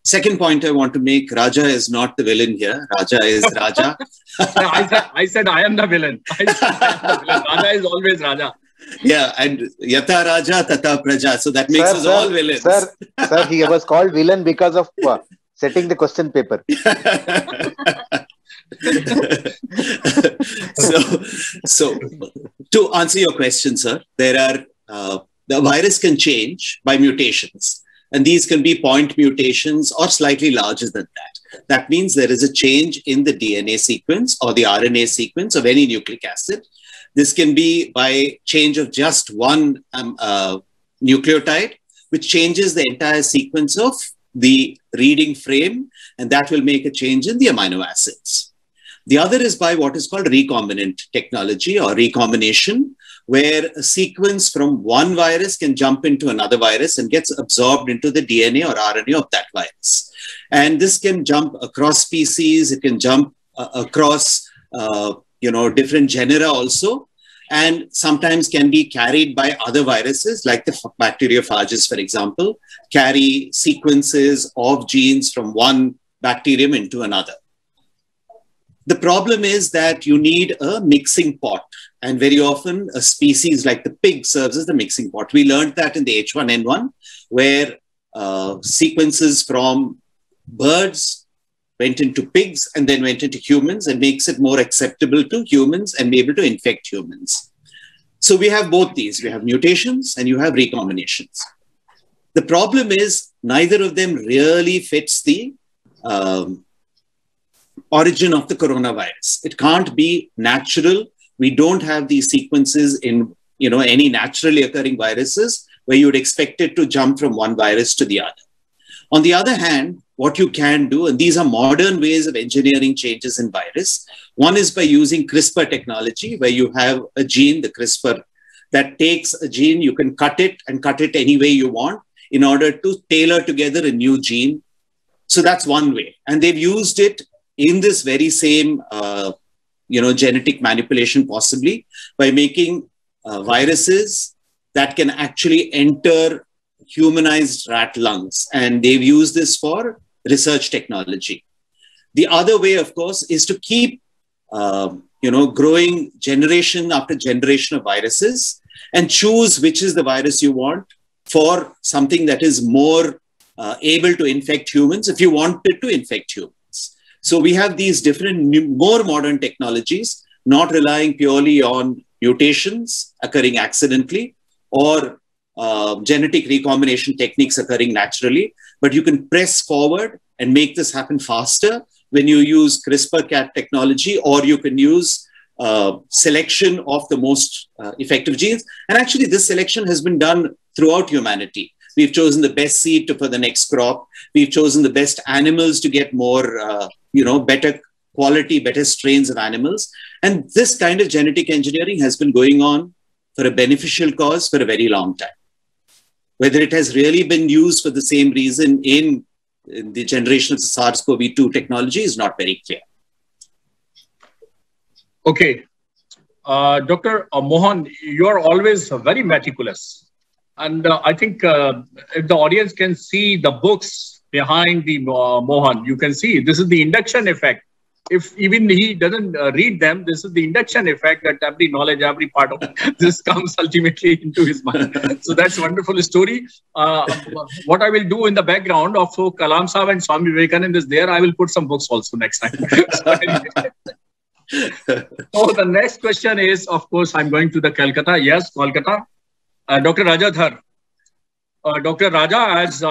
Second point I want to make, Raja is not the villain here. Raja is Raja. I said I am the villain. Raja is always Raja. Yeah, and Yata Raja, Tata Praja. So that makes us all villains. Sir, he was called villain because of setting the question paper. so to answer your question, sir, there are the virus can change by mutations. And these can be point mutations or slightly larger than that. That means there is a change in the DNA sequence or the RNA sequence of any nucleic acid. This can be by change of just one nucleotide, which changes the entire sequence of the reading frame, and that will make a change in the amino acids. The other is by what is called recombinant technology or recombination, where a sequence from one virus can jump into another virus and gets absorbed into the DNA or RNA of that virus. And this can jump across species, it can jump across different genera also, and sometimes can be carried by other viruses like the bacteriophages, for example, carry sequences of genes from one bacterium into another. The problem is that you need a mixing pot, and very often a species like the pig serves as the mixing pot. We learned that in the H1N1, where sequences from birds went into pigs and then went into humans, and makes it more acceptable to humans and be able to infect humans. So we have both these. We have mutations and you have recombinations. The problem is neither of them really fits the origin of the coronavirus. It can't be natural. We don't have these sequences in any naturally occurring viruses where you would expect it to jump from one virus to the other. On the other hand, what you can do, and these are modern ways of engineering changes in virus. One is by using CRISPR technology, where you have a gene, the CRISPR, that takes a gene, you can cut it any way you want in order to tailor together a new gene. So that's one way. And they've used it in this very same, genetic manipulation, possibly by making viruses that can actually enter humanized rat lungs. And they've used this for research technology. The other way, of course, is to keep, growing generation after generation of viruses and choose which is the virus you want for something that is more able to infect humans if you want it to infect humans. So we have these different, more modern technologies, not relying purely on mutations occurring accidentally or genetic recombination techniques occurring naturally, but you can press forward and make this happen faster when you use CRISPR-Cas technology, or you can use selection of the most effective genes. And actually, this selection has been done throughout humanity. We've chosen the best seed for the next crop. We've chosen the best animals to get more, better quality, better strains of animals. And this kind of genetic engineering has been going on for a beneficial cause for a very long time. Whether it has really been used for the same reason in the generation of the SARS-CoV-2 technology is not very clear. Okay. Dr. Mohan, you're always very meticulous. And I think if the audience can see the books behind the Mohan, you can see this is the induction effect. If even he doesn't read them, this is the induction effect that every knowledge, every part of this comes ultimately into his mind. So that's a wonderful story. What I will do in the background of Kalam Sahib and Swami Vivekananda is there, I will put some books also next time. So the next question is, of course, I'm going to the Calcutta. Yes, Kolkata. Dr. Rajadhar. Dr. Raja, as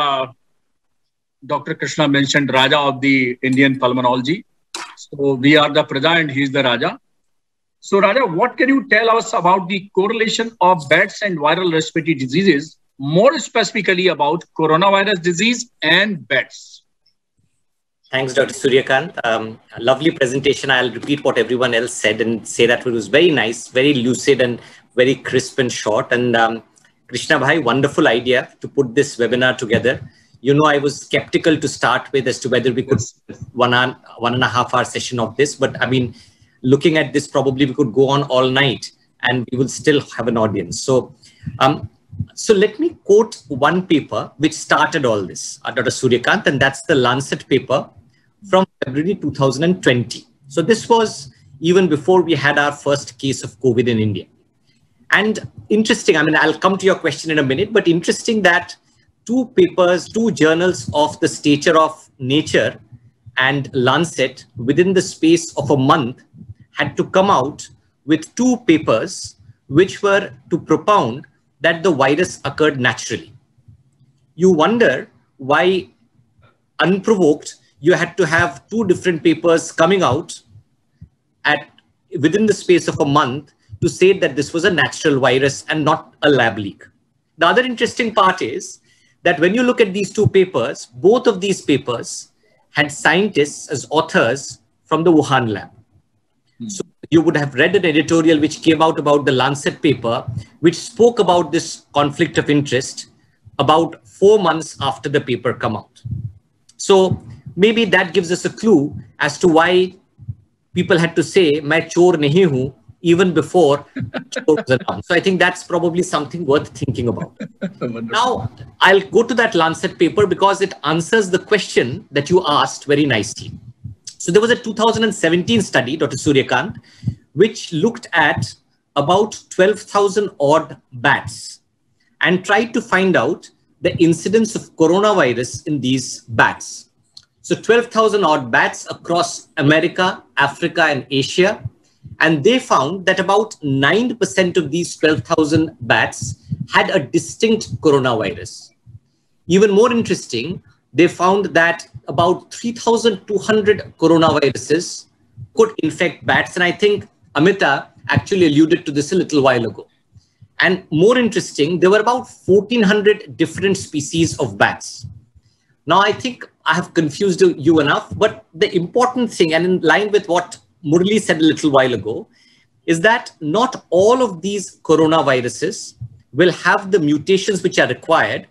Dr. Krishna mentioned, Raja of the Indian pulmonology. So we are the Praja and he is the Raja. So Raja, what can you tell us about the correlation of bats and viral respiratory diseases, more specifically about coronavirus disease and bats? Thanks, Dr. Suryakant. Lovely presentation. I'll repeat what everyone else said and say that it was very nice, very lucid and very crisp and short. And Krishna Bhai, wonderful idea to put this webinar together. You know, I was skeptical to start with as to whether we could 1.5 hour session of this, but I mean, looking at this, probably we could go on all night and we will still have an audience. So, so let me quote one paper which started all this, Dr. Suryakant, and that's the Lancet paper from February 2020. So this was even before we had our first case of COVID in India. And interesting, I mean, I'll come to your question in a minute, but interesting that two papers, two journals of the stature of Nature and Lancet within the space of a month had to come out with two papers which were to propound that the virus occurred naturally. You wonder why, unprovoked, you had to have two different papers coming out within the space of a month to say that this was a natural virus and not a lab leak. The other interesting part is that when you look at these two papers, both of these papers had scientists as authors from the Wuhan lab. So you would have read an editorial which came out about the Lancet paper, which spoke about this conflict of interest about 4 months after the paper come out. So maybe that gives us a clue as to why people had to say, "Main chor nahi hu," even before chor was announced. So I think that's probably something worth thinking about. Now, I'll go to that Lancet paper because it answers the question that you asked very nicely. So there was a 2017 study, Dr. Suryakant, which looked at about 12,000 odd bats and tried to find out the incidence of coronavirus in these bats. So 12,000 odd bats across America, Africa, and Asia. And they found that about 9% of these 12,000 bats had a distinct coronavirus. Even more interesting, they found that about 3,200 coronaviruses could infect bats. And I think Amita actually alluded to this a little while ago. And more interesting, there were about 1,400 different species of bats. Now, I think I have confused you enough, but the important thing, and in line with what Murli said a little while ago, is that not all of these coronaviruses will have the mutations which are required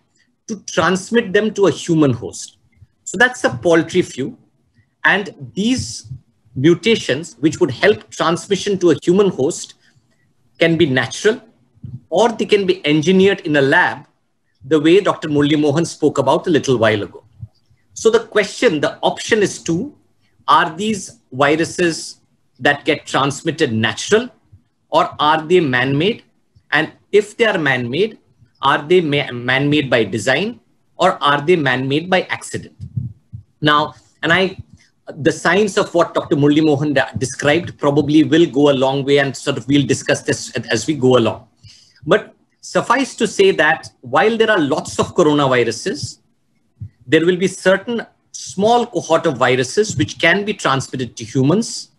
to transmit them to a human host. So that's a paltry few. And these mutations, which would help transmission to a human host, can be natural or they can be engineered in a lab, the way Dr. Murli Mohan spoke about a little while ago. So the question, the option is two: are these viruses that get transmitted natural, or are they man-made? And if they are man-made, are they man-made by design, or are they man-made by accident? Now, the science of what Dr. Murli Mohan described probably will go a long way, and sort of we'll discuss this as we go along. But suffice to say that while there are lots of coronaviruses, there will be certain small cohort of viruses which can be transmitted to humans,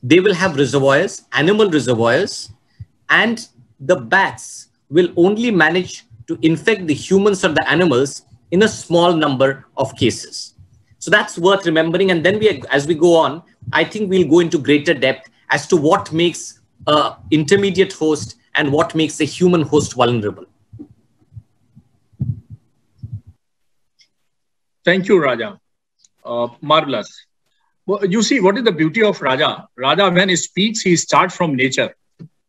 they will have reservoirs, animal reservoirs, and the bats will only manage to infect the humans or the animals in a small number of cases. So that's worth remembering. And then as we go on, I think we'll go into greater depth as to what makes an intermediate host and what makes a human host vulnerable. Thank you, Raja. Marvelous. Well, you see, what is the beauty of Raja? Raja, when he speaks, he starts from nature.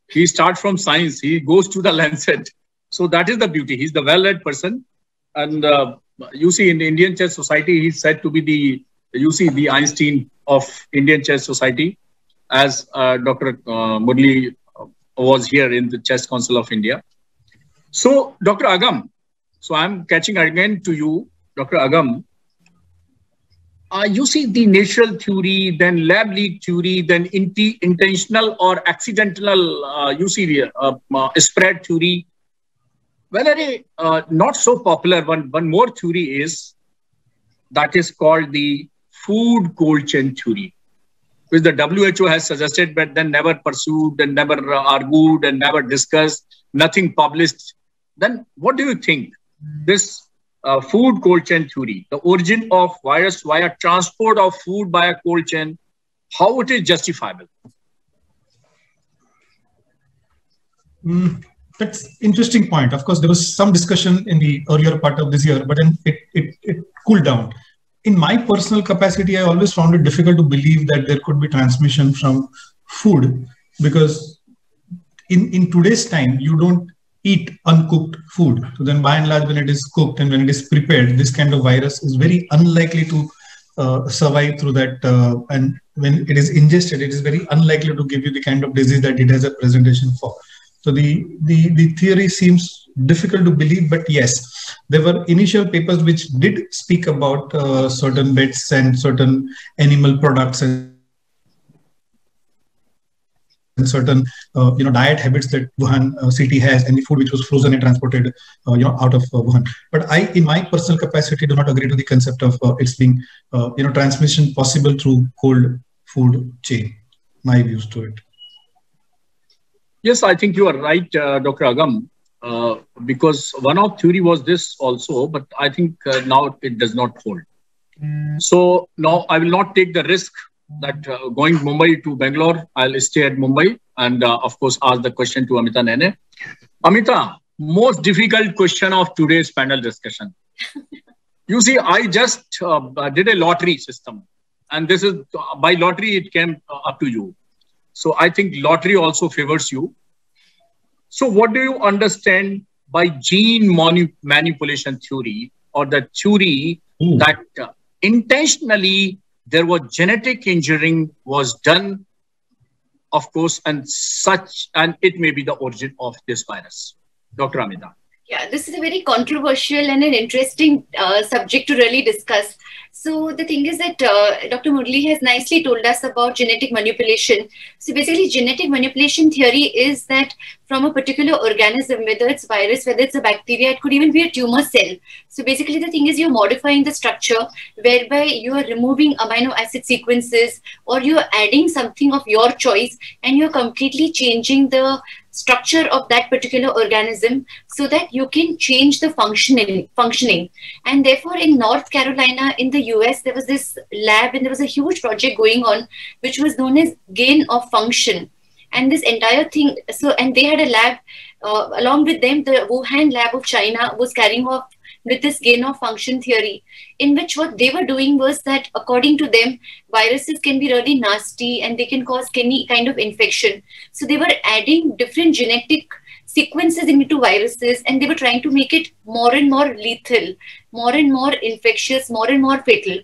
He starts from science. He goes to the Lancet. So that is the beauty. He's the well-read person. And you see, in the Indian Chess Society, he's said to be the Einstein of Indian Chess Society, as Dr. Murli was here in the Chess Council of India. So, Dr. Agam, so I'm catching again to you, Dr. Agam. You see the natural theory, then lab leak theory, then intentional or accidental, you see the spread theory. Whether not so popular, one more theory is that is called the food cold chain theory, which the WHO has suggested, but then never pursued and never argued and never discussed, nothing published. Then what do you think? This food cold chain theory, the origin of virus via transport of food by a cold chain, how it is justifiable? That's interesting point. Of course, there was some discussion in the earlier part of this year, but then it cooled down. In my personal capacity, I always found it difficult to believe that there could be transmission from food, because in today's time, you don't eat uncooked food. So then by and large, when it is cooked and when it is prepared, this kind of virus is very unlikely to survive through that. And when it is ingested, it is very unlikely to give you the kind of disease that it has a presentation for. So the theory seems difficult to believe, but yes, there were initial papers which did speak about certain bets and certain animal products and certain diet habits that Wuhan city has, and the food which was frozen and transported out of Wuhan. But I, in my personal capacity, do not agree to the concept of its being transmission possible through cold food chain. My views to it. Yes, I think you are right, Dr. Agam, because one of theory was this also, but I think now it does not hold. So now I will not take the risk that going Mumbai to Bangalore, I'll stay at Mumbai and of course ask the question to Amita Nene. Amita, most difficult question of today's panel discussion. You see, I just did a lottery system, and this is by lottery, it came up to you. So I think lottery also favors you. So what do you understand by gene manipulation theory, or the theory that intentionally there was genetic engineering was done, of course, and it may be the origin of this virus? Dr. Amita. Yeah, this is a very controversial and an interesting subject to really discuss. So the thing is that Dr. Murli has nicely told us about genetic manipulation. So basically, genetic manipulation theory is that from a particular organism, whether it's virus, whether it's a bacteria, it could even be a tumor cell. So basically, the thing is you're modifying the structure whereby you are removing amino acid sequences, or you're adding something of your choice, and you're completely changing the structure of that particular organism so that you can change the functioning. And therefore, in North Carolina, in the US, there was this lab and there was a huge project going on, which was known as gain of function. And this entire thing, and they had a lab, along with them, the Wuhan lab of China was carrying off with this gain of function theory, in which what they were doing was that, according to them, viruses can be really nasty and they can cause any kind of infection. So they were adding different genetic sequences into viruses, and they were trying to make it more and more lethal, more and more infectious, more and more fatal.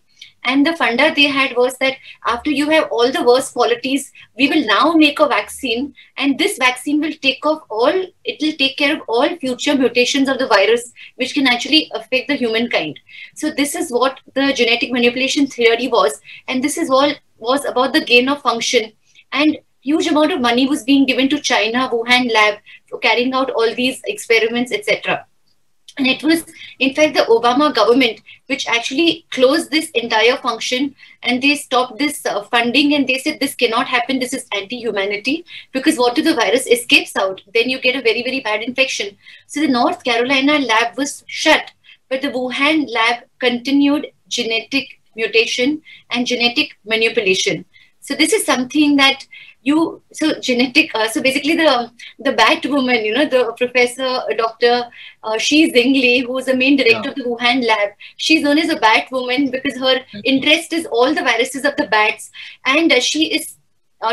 And the funda they had was that after you have all the worst qualities, we will now make a vaccine, and this vaccine will take care of all future mutations of the virus, which can actually affect the humankind. So this is what the genetic manipulation theory was. And this is all was about the gain of function. And huge amount of money was being given to China, Wuhan lab, for carrying out all these experiments, etc. And it was, in fact, the Obama government which actually closed this entire function, and they stopped this funding, and they said this cannot happen. This is anti-humanity, because what if the virus escapes out? Then you get a very, very bad infection. So the North Carolina lab was shut, but the Wuhan lab continued genetic mutation and genetic manipulation. So this is something that so basically the bat woman, the professor, Dr. Shi Zhengli, who is the main director of the Wuhan lab, she's known as a bat woman because her interest is all the viruses of the bats. And she is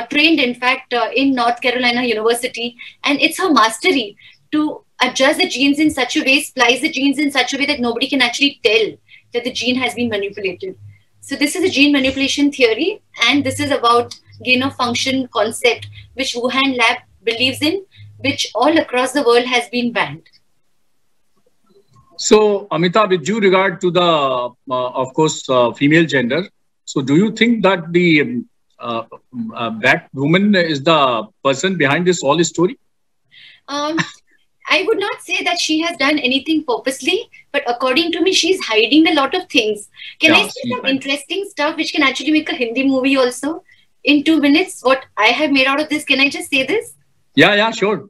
trained, in fact, in North Carolina University. And it's her mastery to adjust the genes in such a way, splice the genes in such a way that nobody can actually tell that the gene has been manipulated. So this is a gene manipulation theory, and this is about gain of function concept, which Wuhan lab believes in, which all across the world has been banned. So, Amita, with due regard to the, of course, female gender, so do you think that the bat woman is the person behind this whole story? I would not say that she has done anything purposely, but according to me, she's hiding a lot of things. Can I say some interesting stuff which can actually make a Hindi movie also? In 2 minutes, what I have made out of this, can I just say this? Yeah, sure.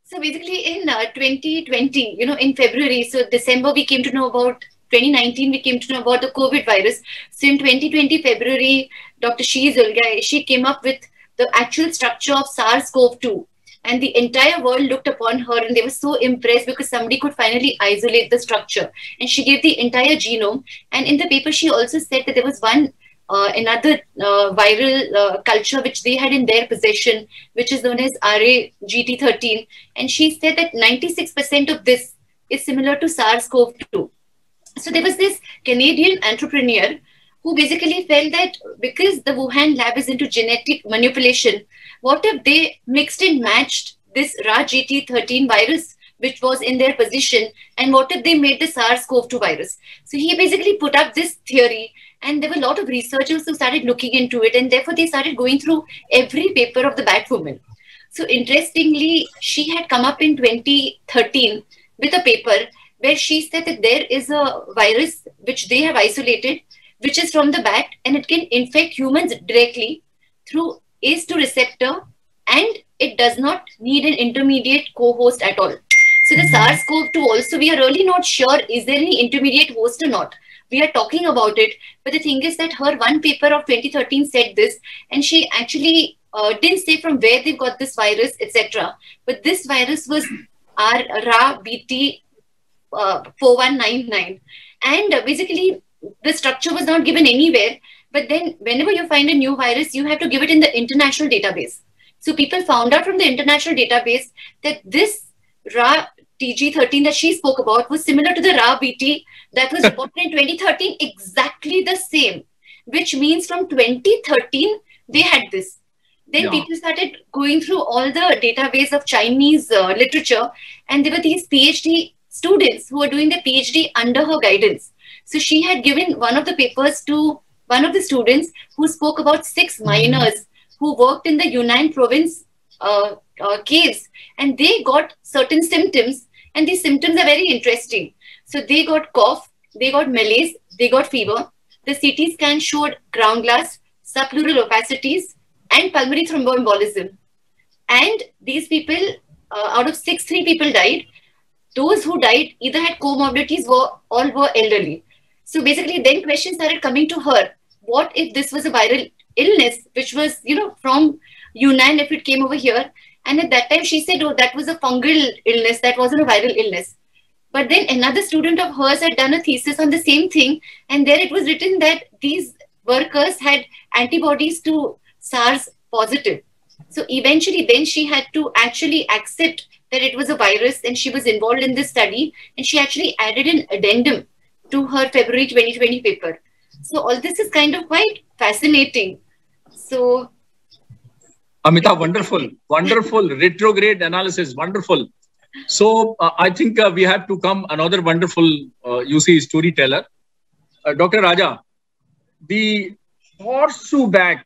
So basically in 2020, in February, so December, we came to know about 2019, we came to know about the COVID virus. So in 2020, February, Dr. Shi Zhengli, she came up with the actual structure of SARS-CoV-2. And the entire world looked upon her, and they were so impressed because somebody could finally isolate the structure. And she gave the entire genome. And in the paper, she also said that there was another viral culture which they had in their possession, which is known as RA-GT13. And she said that 96% of this is similar to SARS-CoV-2. So there was this Canadian entrepreneur who basically felt that because the Wuhan lab is into genetic manipulation, what if they mixed and matched this RA-GT13 virus, which was in their possession, and what if they made the SARS-CoV-2 virus? So he basically put up this theory, and there were a lot of researchers who started looking into it, and therefore they started going through every paper of the Batwoman. So interestingly, she had come up in 2013 with a paper where she said that there is a virus which they have isolated, which is from the bat, and it can infect humans directly through ACE2 receptor, and it does not need an intermediate co-host at all. So the SARS-CoV-2 also, we are really not sure, is there any intermediate host or not? We are talking about it, but the thing is that her one paper of 2013 said this, and she actually didn't say from where they got this virus, etc. But this virus was RA-BT 4199, and basically the structure was not given anywhere. But then whenever you find a new virus, you have to give it in the international database. So people found out from the international database that this RA-TG13 that she spoke about was similar to the RA-BT that was reported in 2013, exactly the same, which means from 2013, they had this. Then people started going through all the database of Chinese literature, and there were these PhD students who were doing the PhD under her guidance. So she had given one of the papers to one of the students who spoke about 6 miners who worked in the Yunnan province caves, and they got certain symptoms, and these symptoms are very interesting. So they got cough, they got malaise, they got fever. The CT scan showed ground glass, subpleural opacities, and pulmonary thromboembolism. And these people, out of 6, 3 people died. Those who died either had comorbidities or all were elderly. So basically then questions started coming to her. What if this was a viral illness, which was, from Yunnan, if it came over here? And at that time she said, oh, that was a fungal illness, that wasn't a viral illness. But then another student of hers had done a thesis on the same thing, and there it was written that these workers had antibodies to SARS positive. So eventually then she had to actually accept that it was a virus, and she was involved in this study, and she actually added an addendum to her February 2020 paper. So all this is kind of quite fascinating. So Amita, wonderful, wonderful retrograde analysis, wonderful. So I think we have to come another wonderful UC storyteller, Dr. Raja. The horseshoe bat,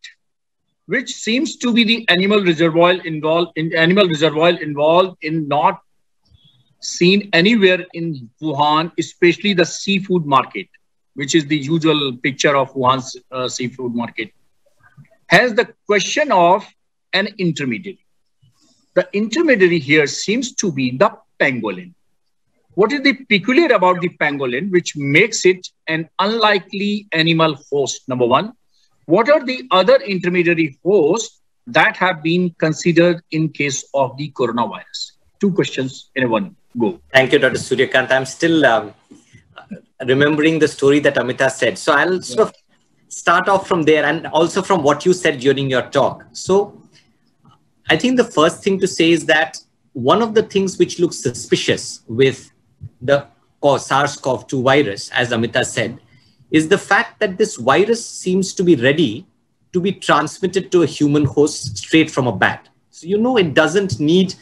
which seems to be the animal reservoir involved in not seen anywhere in Wuhan, especially the seafood market, which is the usual picture of Wuhan's seafood market, has the question of an intermediary. The intermediary here seems to be the pangolin. What is the peculiar about the pangolin which makes it an unlikely animal host? Number one. What are the other intermediary hosts that have been considered in case of the coronavirus? Two questions in one go. Thank you, Dr. Suryakant. I'm still remembering the story that Amita said. So I'll sort of start off from there and also from what you said during your talk. So I think the first thing to say is that one of the things which looks suspicious with the SARS-CoV-2 virus, as Amita said, is the fact that this virus seems to be ready to be transmitted to a human host straight from a bat. So, you know, it doesn't need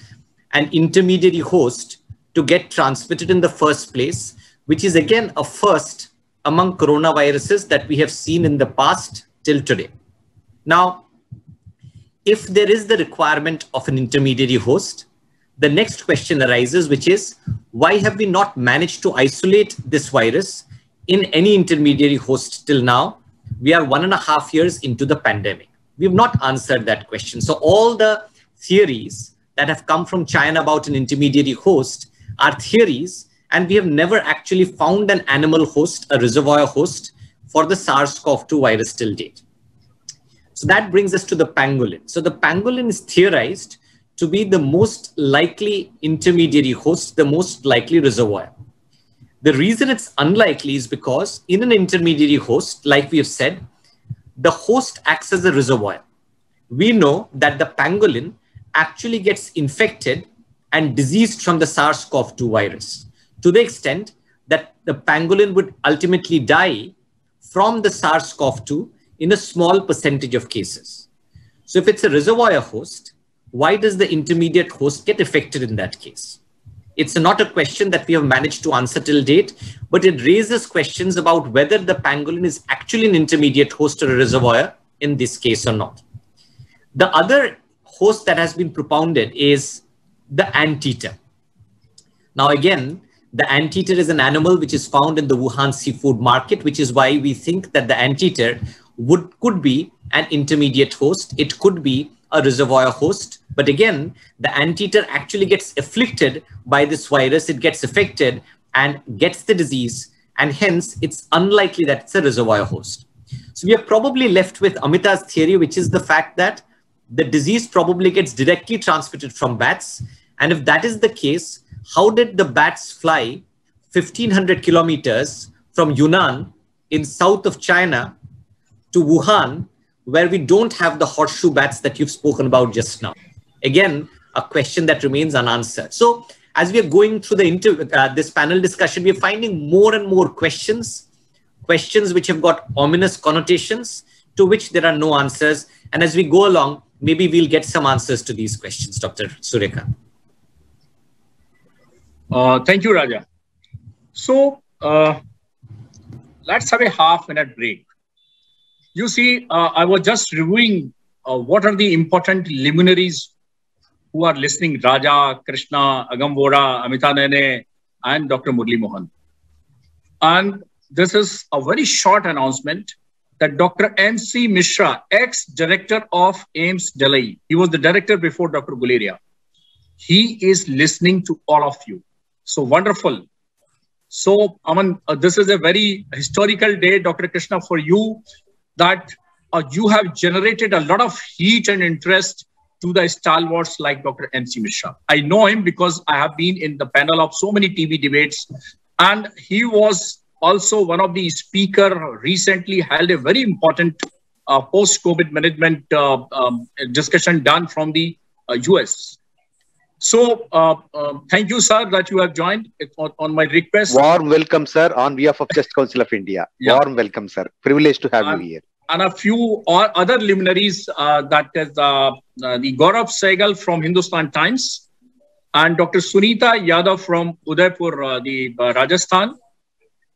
an intermediary host to get transmitted in the first place, which is again a first among coronaviruses that we have seen in the past till today. Now, if there is the requirement of an intermediary host, the next question arises, which is, why have we not managed to isolate this virus in any intermediary host till now? We are 1.5 years into the pandemic. We have not answered that question. So all the theories that have come from China about an intermediary host are theories, and we have never actually found an animal host, a reservoir host for the SARS-CoV-2 virus till date. So that brings us to the pangolin. So the pangolin is theorized to be the most likely intermediary host, the most likely reservoir. The reason it's unlikely is because in an intermediary host, like we have said, the host acts as a reservoir. We know that the pangolin actually gets infected and diseased from the SARS-CoV-2 virus to the extent that the pangolin would ultimately die from the SARS-CoV-2 in a small percentage of cases. So if it's a reservoir host, why does the intermediate host get affected in that case? It's not a question that we have managed to answer till date, but it raises questions about whether the pangolin is actually an intermediate host or a reservoir in this case or not. The other host that has been propounded is the anteater. Now again, the anteater is an animal which is found in the Wuhan seafood market, which is why we think that the anteater could be an intermediate host. It could be a reservoir host. But again, the anteater actually gets afflicted by this virus. It gets affected and gets the disease. And hence, it's unlikely that it's a reservoir host. So we are probably left with Amita's theory, which is the fact that the disease probably gets directly transmitted from bats. And if that is the case, how did the bats fly 1,500 kilometers from Yunnan in south of China to Wuhan, where we don't have the horseshoe bats that you've spoken about just now? Again, a question that remains unanswered. So as we are going through this panel discussion, we are finding more and more questions which have got ominous connotations to which there are no answers. And as we go along, maybe we'll get some answers to these questions, Dr. Suryakant. Thank you, Raja. So let's have a half-minute break. You see, I was just reviewing what are the important luminaries who are listening: Raja, Krishna, Agam Vora, Amita Nene, and Dr. Murli Mohan. And this is a very short announcement that Dr. M.C. Mishra, ex-director of AIIMS Delhi, he was the director before Dr. Guleria. He is listening to all of you. So wonderful. So, Aman, this is a very historical day, Dr. Krishna, for you, that you have generated a lot of heat and interest to the stalwarts like Dr. M.C. Mishra. I know him because I have been in the panel of so many TV debates, and he was also one of the speakers recently held a very important post-COVID management discussion done from the US. So thank you, sir, that you have joined on my request. Warm welcome, sir, on behalf of Chest Council of India. Yeah. Warm welcome, sir. Privileged to have you here. And a few other luminaries, that is the Gaurav Sehgal from Hindustan Times and Dr. Sunita Yadav from Udaipur, Rajasthan,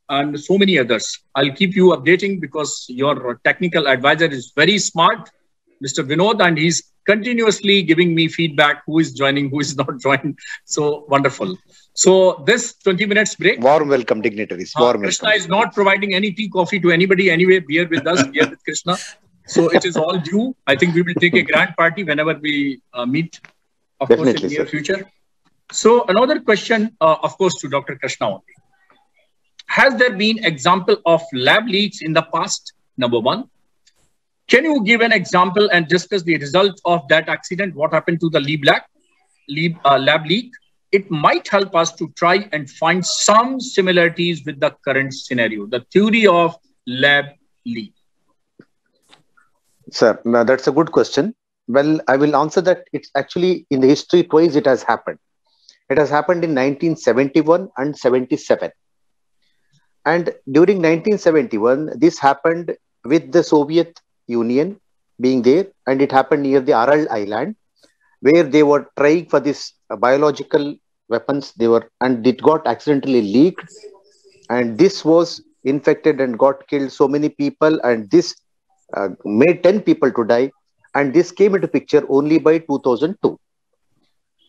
and so many others. I'll keep you updating because your technical advisor is very smart Mr. Vinod, and he's continuously giving me feedback who is joining, who is not joining. So wonderful. So this 20 minutes break. Warm welcome, dignitaries. Warm Krishna welcome. is not providing any tea, coffee to anybody anyway. Beer with us, beer with Krishna. So it is all due. I think we will take a grand party whenever we meet, of course, in the near future. So another question, of course, to Dr. Krishna only. Has there been example of lab leaks in the past? Number one. Can you give an example and discuss the result of that accident? What happened to the lab leak? It might help us to try and find some similarities with the current scenario, the theory of lab leak. Sir, now that's a good question. Well, I will answer that. It's actually in the history twice it has happened. It has happened in 1971 and 77. And during 1971, this happened with the Soviet Union being there, and it happened near the Aral Island, where they were trying for this biological weapons. And it got accidentally leaked, and this was infected and got killed so many people, and this made 10 people to die, and this came into picture only by 2002.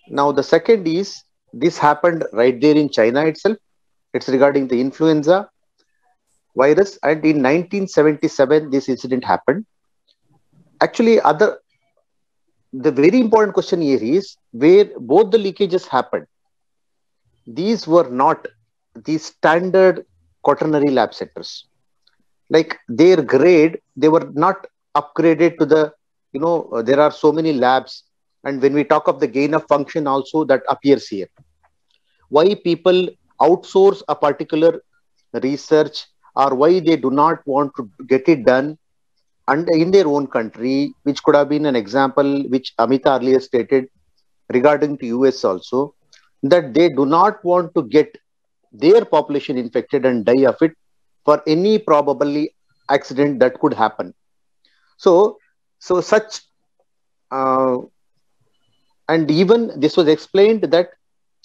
Now the second is, this happened right there in China itself. It's regarding the influenza virus, and in 1977 this incident happened. Actually, the very important question here is where both the leakages happened. These were not the standard quaternary lab centers. Like their grade, they were not upgraded to the, there are so many labs. And when we talk of the gain of function also, that appears here. Why people outsource a particular research, or why they do not want to get it done and in their own country, which could have been an example which Amita earlier stated regarding to US also, that they do not want to get their population infected and die of it for any probably accident that could happen. So such, and even this was explained that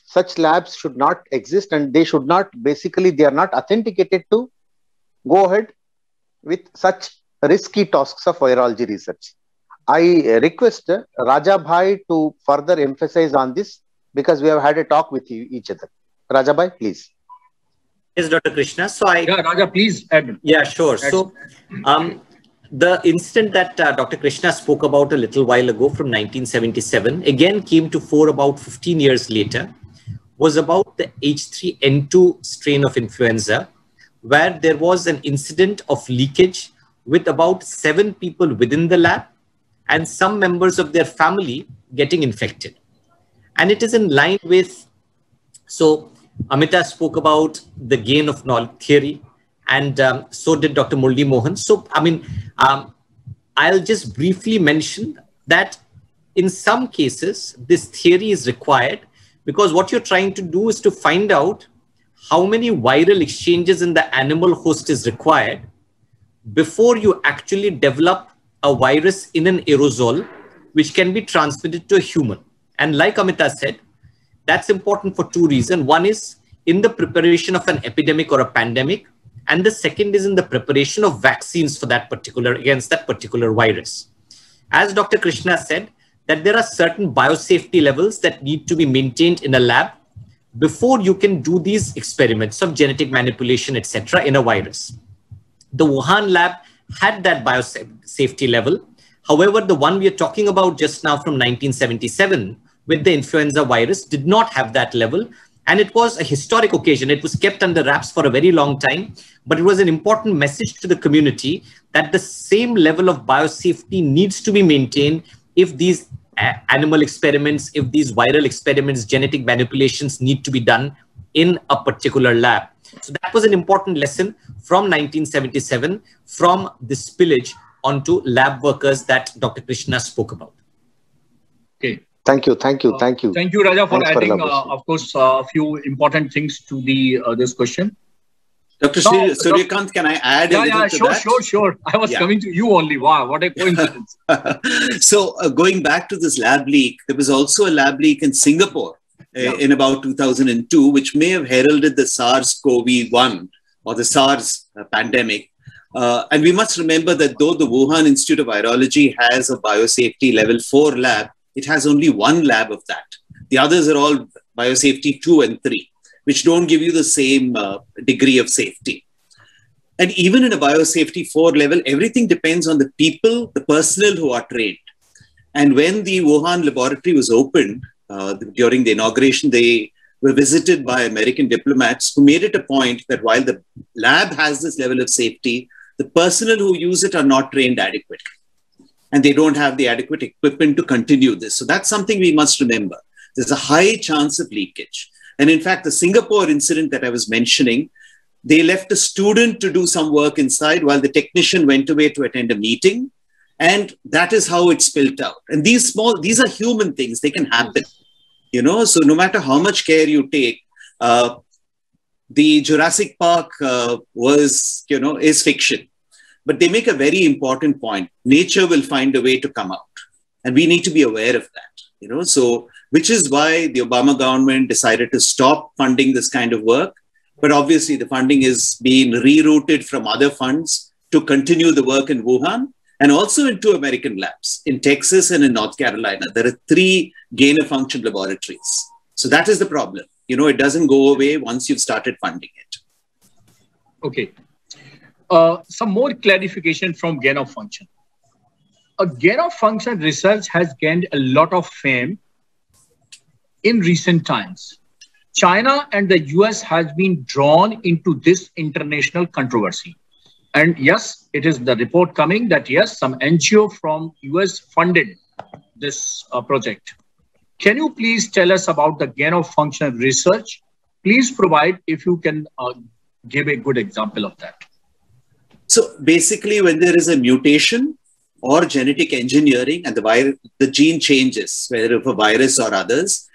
such labs should not exist, and they should not, basically they are not authenticated to go ahead with such risky tasks of virology research. I request Raja Bhai to further emphasize on this, because we have had a talk with each other. Raja Bhai, please. Yes, Dr. Krishna. So Raja, please add. Yeah, sure. So the incident that Dr. Krishna spoke about a little while ago from 1977, again came to fore about 15 years later, was about the H3N2 strain of influenza, where there was an incident of leakage with about 7 people within the lab and some members of their family getting infected. And it is in line with, so Amita spoke about the gain of knowledge theory, and so did Dr. Murali Mohan. So, I'll just briefly mention that in some cases, this theory is required, because what you're trying to do is to find out how many viral exchanges in the animal host is required before you actually develop a virus in an aerosol, which can be transmitted to a human. And like Amita said, that's important for 2 reasons. One is in the preparation of an epidemic or a pandemic, and the second is in the preparation of vaccines for that particular, against that particular virus. As Dr. Krishna said, that there are certain biosafety levels that need to be maintained in a lab before you can do these experiments of genetic manipulation, etc., in a virus. The Wuhan lab had that biosafety level. However, the one we are talking about just now from 1977 with the influenza virus did not have that level. And it was a historic occasion. It was kept under wraps for a very long time, but it was an important message to the community that the same level of biosafety needs to be maintained if these animal experiments, if these viral experiments, genetic manipulations need to be done in a particular lab. So that was an important lesson from 1977, from the spillage onto lab workers that Dr. Krishna spoke about. Okay. Thank you. Thank you. Thank you. Thank you, Raja, for adding, of course, a few important things to the this question. Dr. Suryakant, can I add a little to that? Sure. I was coming to you only. Wow, what a coincidence. So going back to this lab leak, there was also a lab leak in Singapore in about 2002, which may have heralded the SARS-CoV-1 or the SARS pandemic. And we must remember that though the Wuhan Institute of Virology has a biosafety level 4 lab, it has only one lab of that. The others are all biosafety 2 and 3, which don't give you the same degree of safety. And even in a biosafety 4 level, everything depends on the people, the personnel who are trained. And when the Wuhan laboratory was opened during the inauguration, they were visited by American diplomats who made it a point that while the lab has this level of safety, the personnel who use it are not trained adequately. And they don't have the adequate equipment to continue this. So that's something we must remember. There's a high chance of leakage. And in fact, the Singapore incident that I was mentioning, they left a student to do some work inside while the technician went away to attend a meeting. And that is how it spilled out. And these are human things, they can happen. You know, so no matter how much care you take, the Jurassic Park is fiction. But they make a very important point. Nature will find a way to come out. And we need to be aware of that, you know. So, which is why the Obama government decided to stop funding this kind of work. But obviously the funding is being rerouted from other funds to continue the work in Wuhan and also into American labs in Texas and in North Carolina. There are 3 gain-of-function laboratories. So that is the problem. You know, it doesn't go away once you've started funding it. Okay. Some more clarification from gain-of-function. Gain-of-function research has gained a lot of fame in recent times. China and the US has been drawn into this international controversy. And yes, it is the report coming that yes, some NGO from US funded this project. Can you please tell us about the gain-of-function research? Please provide, if you can give a good example of that. So basically, when there is a mutation or genetic engineering and the gene changes, whether of a virus or others,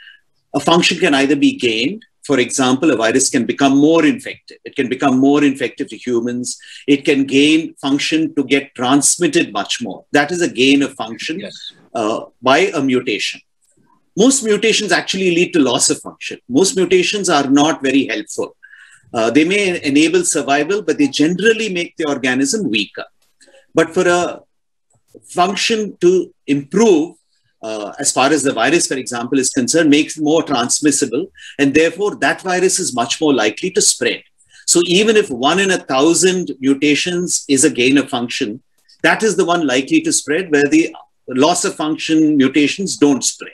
a function can either be gained. For example, a virus can become more infective. It can become more infective to humans. It can gain function to get transmitted much more. That is a gain of function by a mutation. Most mutations actually lead to loss of function. Most mutations are not very helpful. They may enable survival, but they generally make the organism weaker. But for a function to improve, as far as the virus, for example, is concerned, makes it more transmissible. And therefore, that virus is much more likely to spread. So even if 1 in 1,000 mutations is a gain of function, that is the one likely to spread, where the loss of function mutations don't spread.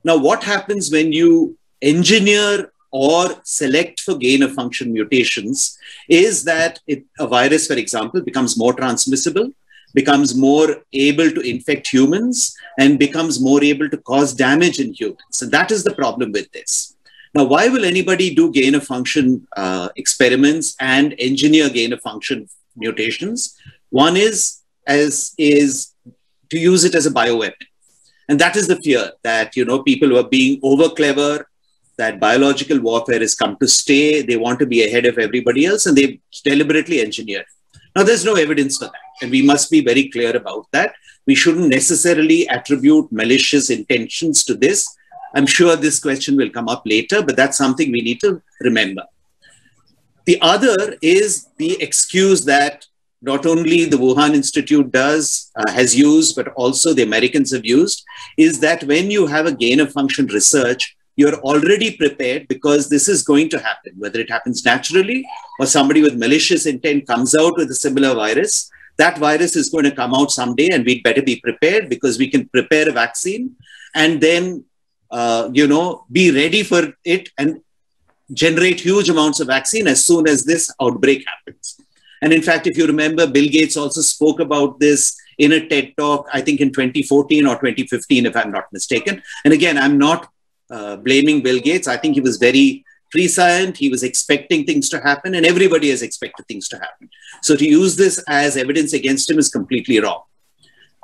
Now, what happens when you engineer or select for gain of function mutations is that a virus, for example, becomes more transmissible, becomes more able to infect humans, and becomes more able to cause damage in humans. So that is the problem with this. Now, why will anybody do gain of function experiments and engineer gain of function mutations? One is to use it as a bioweapon. And that is the fear that, you know, people who are being over clever, that biological warfare has come to stay. They want to be ahead of everybody else, and they've deliberately engineered. Now, there's no evidence for that. And we must be very clear about that. We shouldn't necessarily attribute malicious intentions to this. I'm sure this question will come up later, but that's something we need to remember. The other is the excuse that not only the Wuhan Institute has used, but also the Americans have used, is that when you have a gain of function research, you're already prepared because this is going to happen, whether it happens naturally or somebody with malicious intent comes out with a similar virus. That virus is going to come out someday, and we'd better be prepared because we can prepare a vaccine and then, be ready for it and generate huge amounts of vaccine as soon as this outbreak happens. And in fact, if you remember, Bill Gates also spoke about this in a TED talk, I think in 2014 or 2015, if I'm not mistaken. And again, I'm not blaming Bill Gates. I think he was very prescient. He was expecting things to happen, and everybody has expected things to happen. So to use this as evidence against him is completely wrong.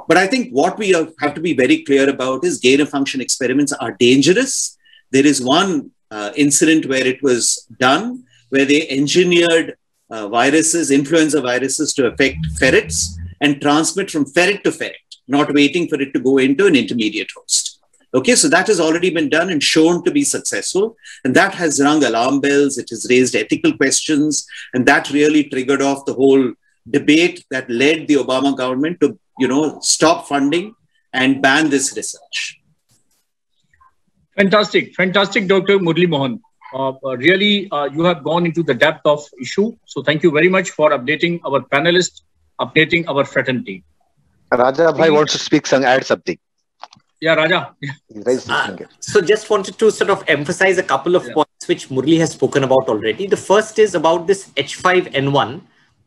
But I think what we have to be very clear about is gain of function experiments are dangerous. There is one incident where it was done, where they engineered influenza viruses to affect ferrets and transmit from ferret to ferret, not waiting for it to go into an intermediate host. Okay, so that has already been done and shown to be successful. And that has rung alarm bells. It has raised ethical questions. And that really triggered off the whole debate that led the Obama government to, stop funding and ban this research. Fantastic, fantastic, Dr. Murali Mohan. Really, you have gone into the depth of issue. So thank you very much for updating our panelists, updating our fraternity. Raja Bhai wants to speak, add something. Yeah, Raja. So just wanted to sort of emphasize a couple of points which Murali has spoken about already. The first is about this H5N1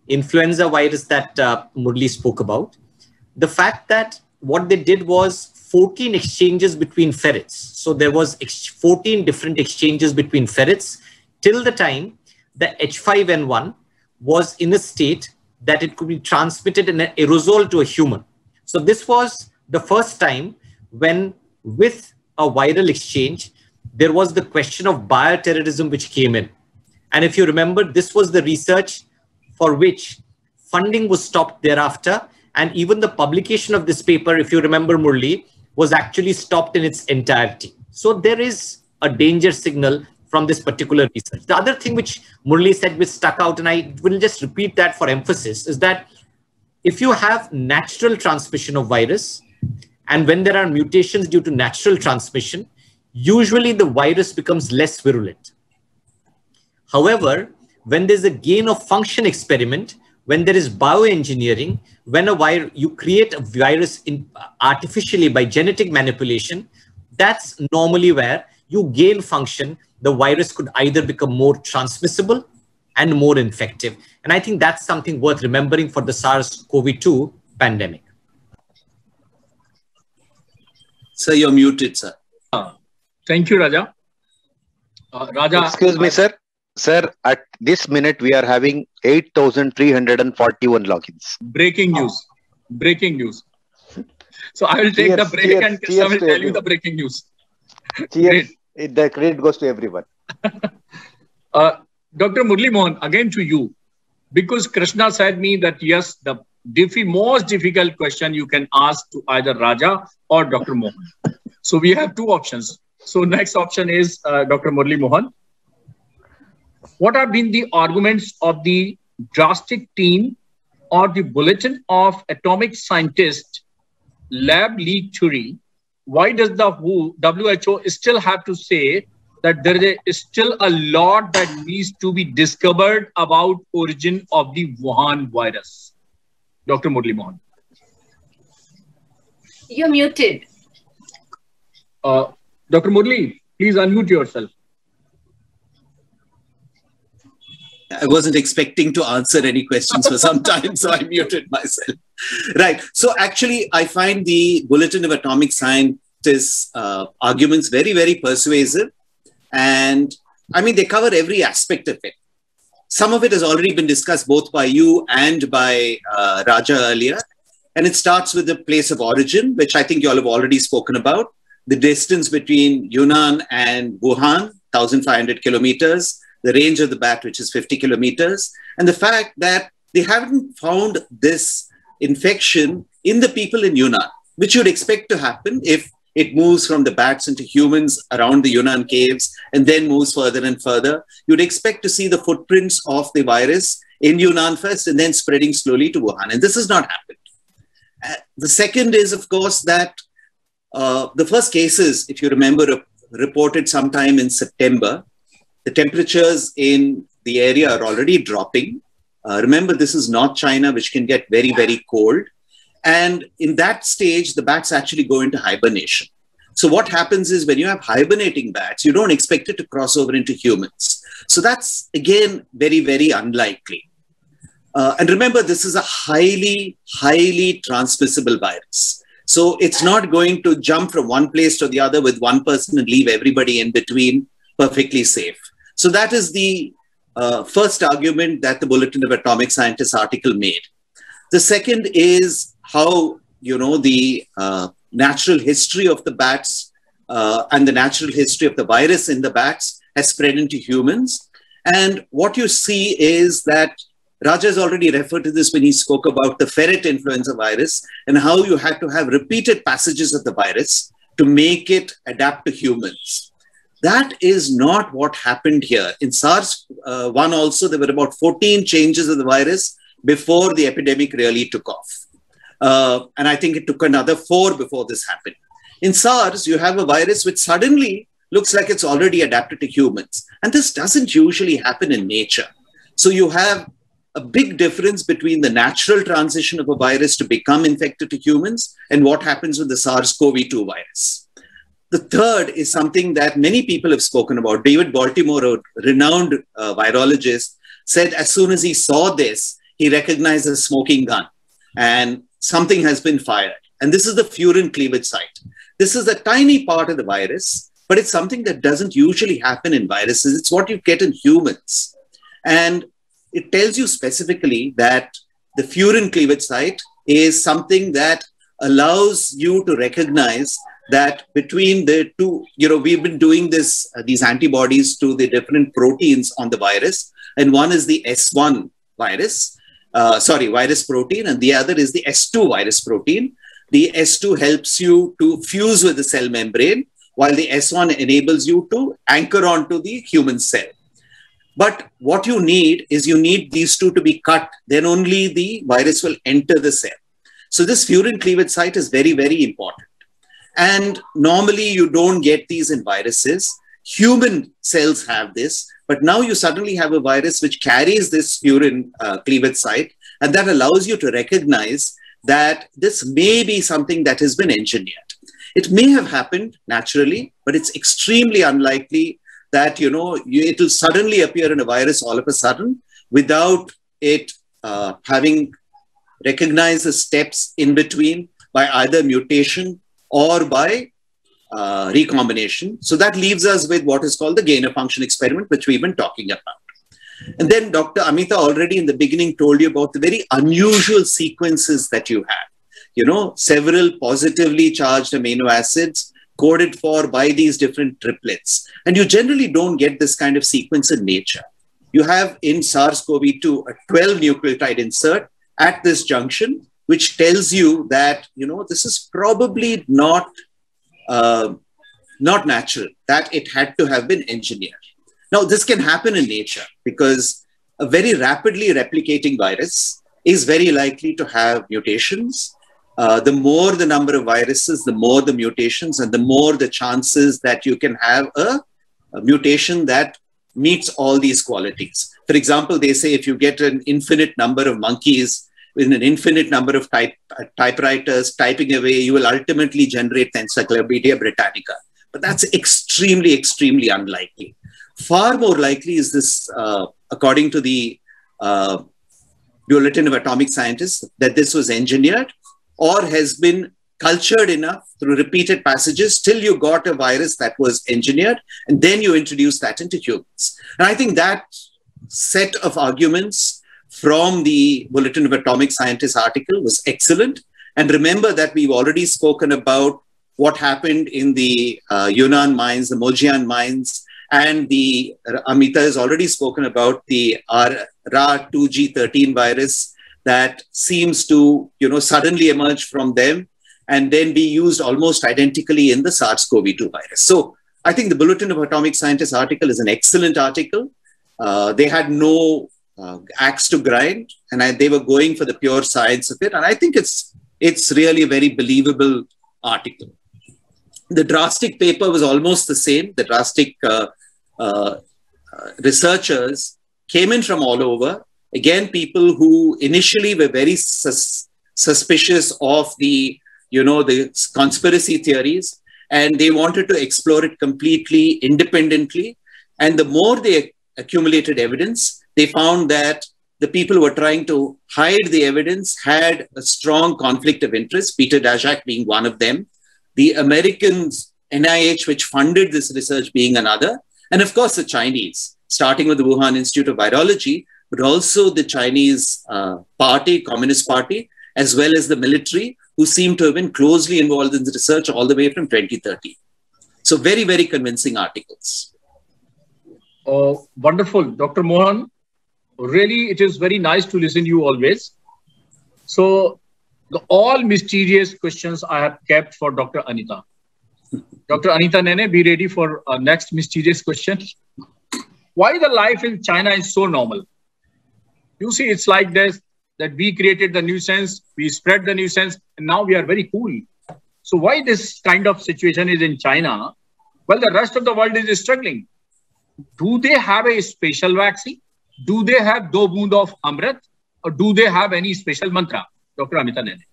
influenza virus that Murali spoke about. The fact that what they did was 14 exchanges between ferrets. So there was 14 different exchanges between ferrets till the time the H5N1 was in a state that it could be transmitted in an aerosol to a human. So this was the first time when with a viral exchange, there was the question of bioterrorism which came in. And if you remember, this was the research for which funding was stopped thereafter. And even the publication of this paper, if you remember, Murali, was actually stopped in its entirety. So there is a danger signal from this particular research. The other thing which Murali said, which stuck out, and I will just repeat that for emphasis, is that if you have natural transmission of virus, and when there are mutations due to natural transmission, usually the virus becomes less virulent. However, when there's a gain of function experiment, when there is bioengineering, when you create a virus artificially by genetic manipulation, that's normally where you gain function. The virus could either become more transmissible and more infective. And I think that's something worth remembering for the SARS-CoV-2 pandemic. Sir, you're muted, sir. Thank you, Raja. Raja. Excuse me, sir. Sir, at this minute, we are having 8,341 logins. Breaking news. Breaking news. So I will take the break and Krishna will tell you the breaking news. Cheers. The credit goes to everyone. Dr. Murali Mohan, again to you. Because Krishna said me that yes, the most difficult question you can ask to either Raja or Dr. Mohan. So we have two options. So next option is Dr. Murali Mohan. What have been the arguments of the drastic team or the bulletin of atomic scientists lab leak theory? Why does the WHO still have to say that there is still a lot that needs to be discovered about origin of the Wuhan virus? Dr. Murali Mohan. You're muted. Dr. Murali, please unmute yourself. I wasn't expecting to answer any questions for some time, so I muted myself. Right. So actually, I find the Bulletin of Atomic Scientists arguments very, very persuasive. And I mean, they cover every aspect of it. Some of it has already been discussed both by you and by Raja earlier. And it starts with the place of origin, which I think you all have already spoken about. The distance between Yunnan and Wuhan, 1,500 kilometers. The range of the bat, which is 50 kilometers. And the fact that they haven't found this infection in the people in Yunnan, which you'd expect to happen if it moves from the bats into humans around the Yunnan caves and then moves further and further. You'd expect to see the footprints of the virus in Yunnan first and then spreading slowly to Wuhan. And this has not happened. The second is, of course, that the first cases, if you remember, reported sometime in September. The temperatures in the area are already dropping. Remember, this is North China, which can get very, very cold. And in that stage, the bats actually go into hibernation. So what happens is when you have hibernating bats, you don't expect it to cross over into humans. So that's, again, very, very unlikely. And remember, this is a highly, highly transmissible virus. So it's not going to jump from one place to the other with one person and leave everybody in between perfectly safe. So that is the first argument that the Bulletin of Atomic Scientists article made. The second is how, the natural history of the bats and the natural history of the virus in the bats has spread into humans. And what you see is that Raja has already referred to this when he spoke about the ferret influenza virus and how you had to have repeated passages of the virus to make it adapt to humans. That is not what happened here. In SARS-1 also, there were about 14 changes of the virus before the epidemic really took off. And I think it took another 4 before this happened. In SARS, you have a virus which suddenly looks like it's already adapted to humans. And this doesn't usually happen in nature. So you have a big difference between the natural transition of a virus to become infected to humans and what happens with the SARS-CoV-2 virus. The third is something that many people have spoken about. David Baltimore, a renowned virologist, said as soon as he saw this, he recognized a smoking gun and something has been fired. And this is the furin cleavage site. This is a tiny part of the virus, but it's something that doesn't usually happen in viruses. It's what you get in humans. And it tells you specifically that the furin cleavage site is something that allows you to recognize that between the two, we've been doing this, these antibodies to the different proteins on the virus. And one is the S1 virus, virus protein, and the other is the S2 virus protein. The S2 helps you to fuse with the cell membrane, while the S1 enables you to anchor onto the human cell. But what you need is you need these two to be cut, then only the virus will enter the cell. So this furin cleavage site is very, very important. And normally you don't get these in viruses. Human cells have this, but now you suddenly have a virus which carries this furin cleavage site, and that allows you to recognize that this may be something that has been engineered. It may have happened naturally, but it's extremely unlikely that, it will suddenly appear in a virus all of a sudden without it having recognized the steps in between by either mutation or by recombination. So that leaves us with what is called the gain-of-function experiment, which we've been talking about. And then Dr. Amita already in the beginning told you about the very unusual sequences that you have. Several positively charged amino acids coded for by these different triplets. And you generally don't get this kind of sequence in nature. You have in SARS-CoV-2 a 12 nucleotide insert at this junction, which tells you that, this is probably not natural, that it had to have been engineered. Now, this can happen in nature because a very rapidly replicating virus is very likely to have mutations. The more the number of viruses, the more the mutations, and the more the chances that you can have a mutation that meets all these qualities. For example, they say if you get an infinite number of monkeys with an infinite number of typewriters typing away, you will ultimately generate the Encyclopedia Britannica. But that's extremely, extremely unlikely. Far more likely is this, according to the Bulletin of Atomic Scientists, that this was engineered or has been cultured enough through repeated passages till you got a virus that was engineered, and then you introduce that into humans. And I think that set of arguments from the Bulletin of Atomic Scientists article was excellent. And remember that we've already spoken about what happened in the Yunnan mines, the Mojian mines, and the Amita has already spoken about the Ra2G13 virus that seems to, suddenly emerge from them and then be used almost identically in the SARS-CoV-2 virus. So I think the Bulletin of Atomic Scientists article is an excellent article. They had no axe to grind, and they were going for the pure science of it. And I think it's really a very believable article. The drastic paper was almost the same. The drastic researchers came in from all over. Again, people who initially were very suspicious of the conspiracy theories, and they wanted to explore it completely independently. And the more they accumulated evidence, they found that the people who were trying to hide the evidence had a strong conflict of interest, Peter Daszak being one of them, the Americans, NIH, which funded this research, being another, and of course the Chinese, starting with the Wuhan Institute of Virology, but also the Chinese party, Communist Party, as well as the military, who seem to have been closely involved in the research all the way from 2013. So very, very convincing articles. Wonderful. Dr. Mohan, really, it is very nice to listen to you always. So all mysterious questions I have kept for Dr. Anita. Dr. Anita Nene, be ready for our next mysterious question. Why the life in China is so normal? You see, it's like this. that we created the nuisance, we spread the nuisance, and now we are very cool. So why this kind of situation is in China? Well, the rest of the world is struggling. Do they have a special vaccine? Do they have do boond of Amrit? Or do they have any special mantra? Dr. Amita Nene.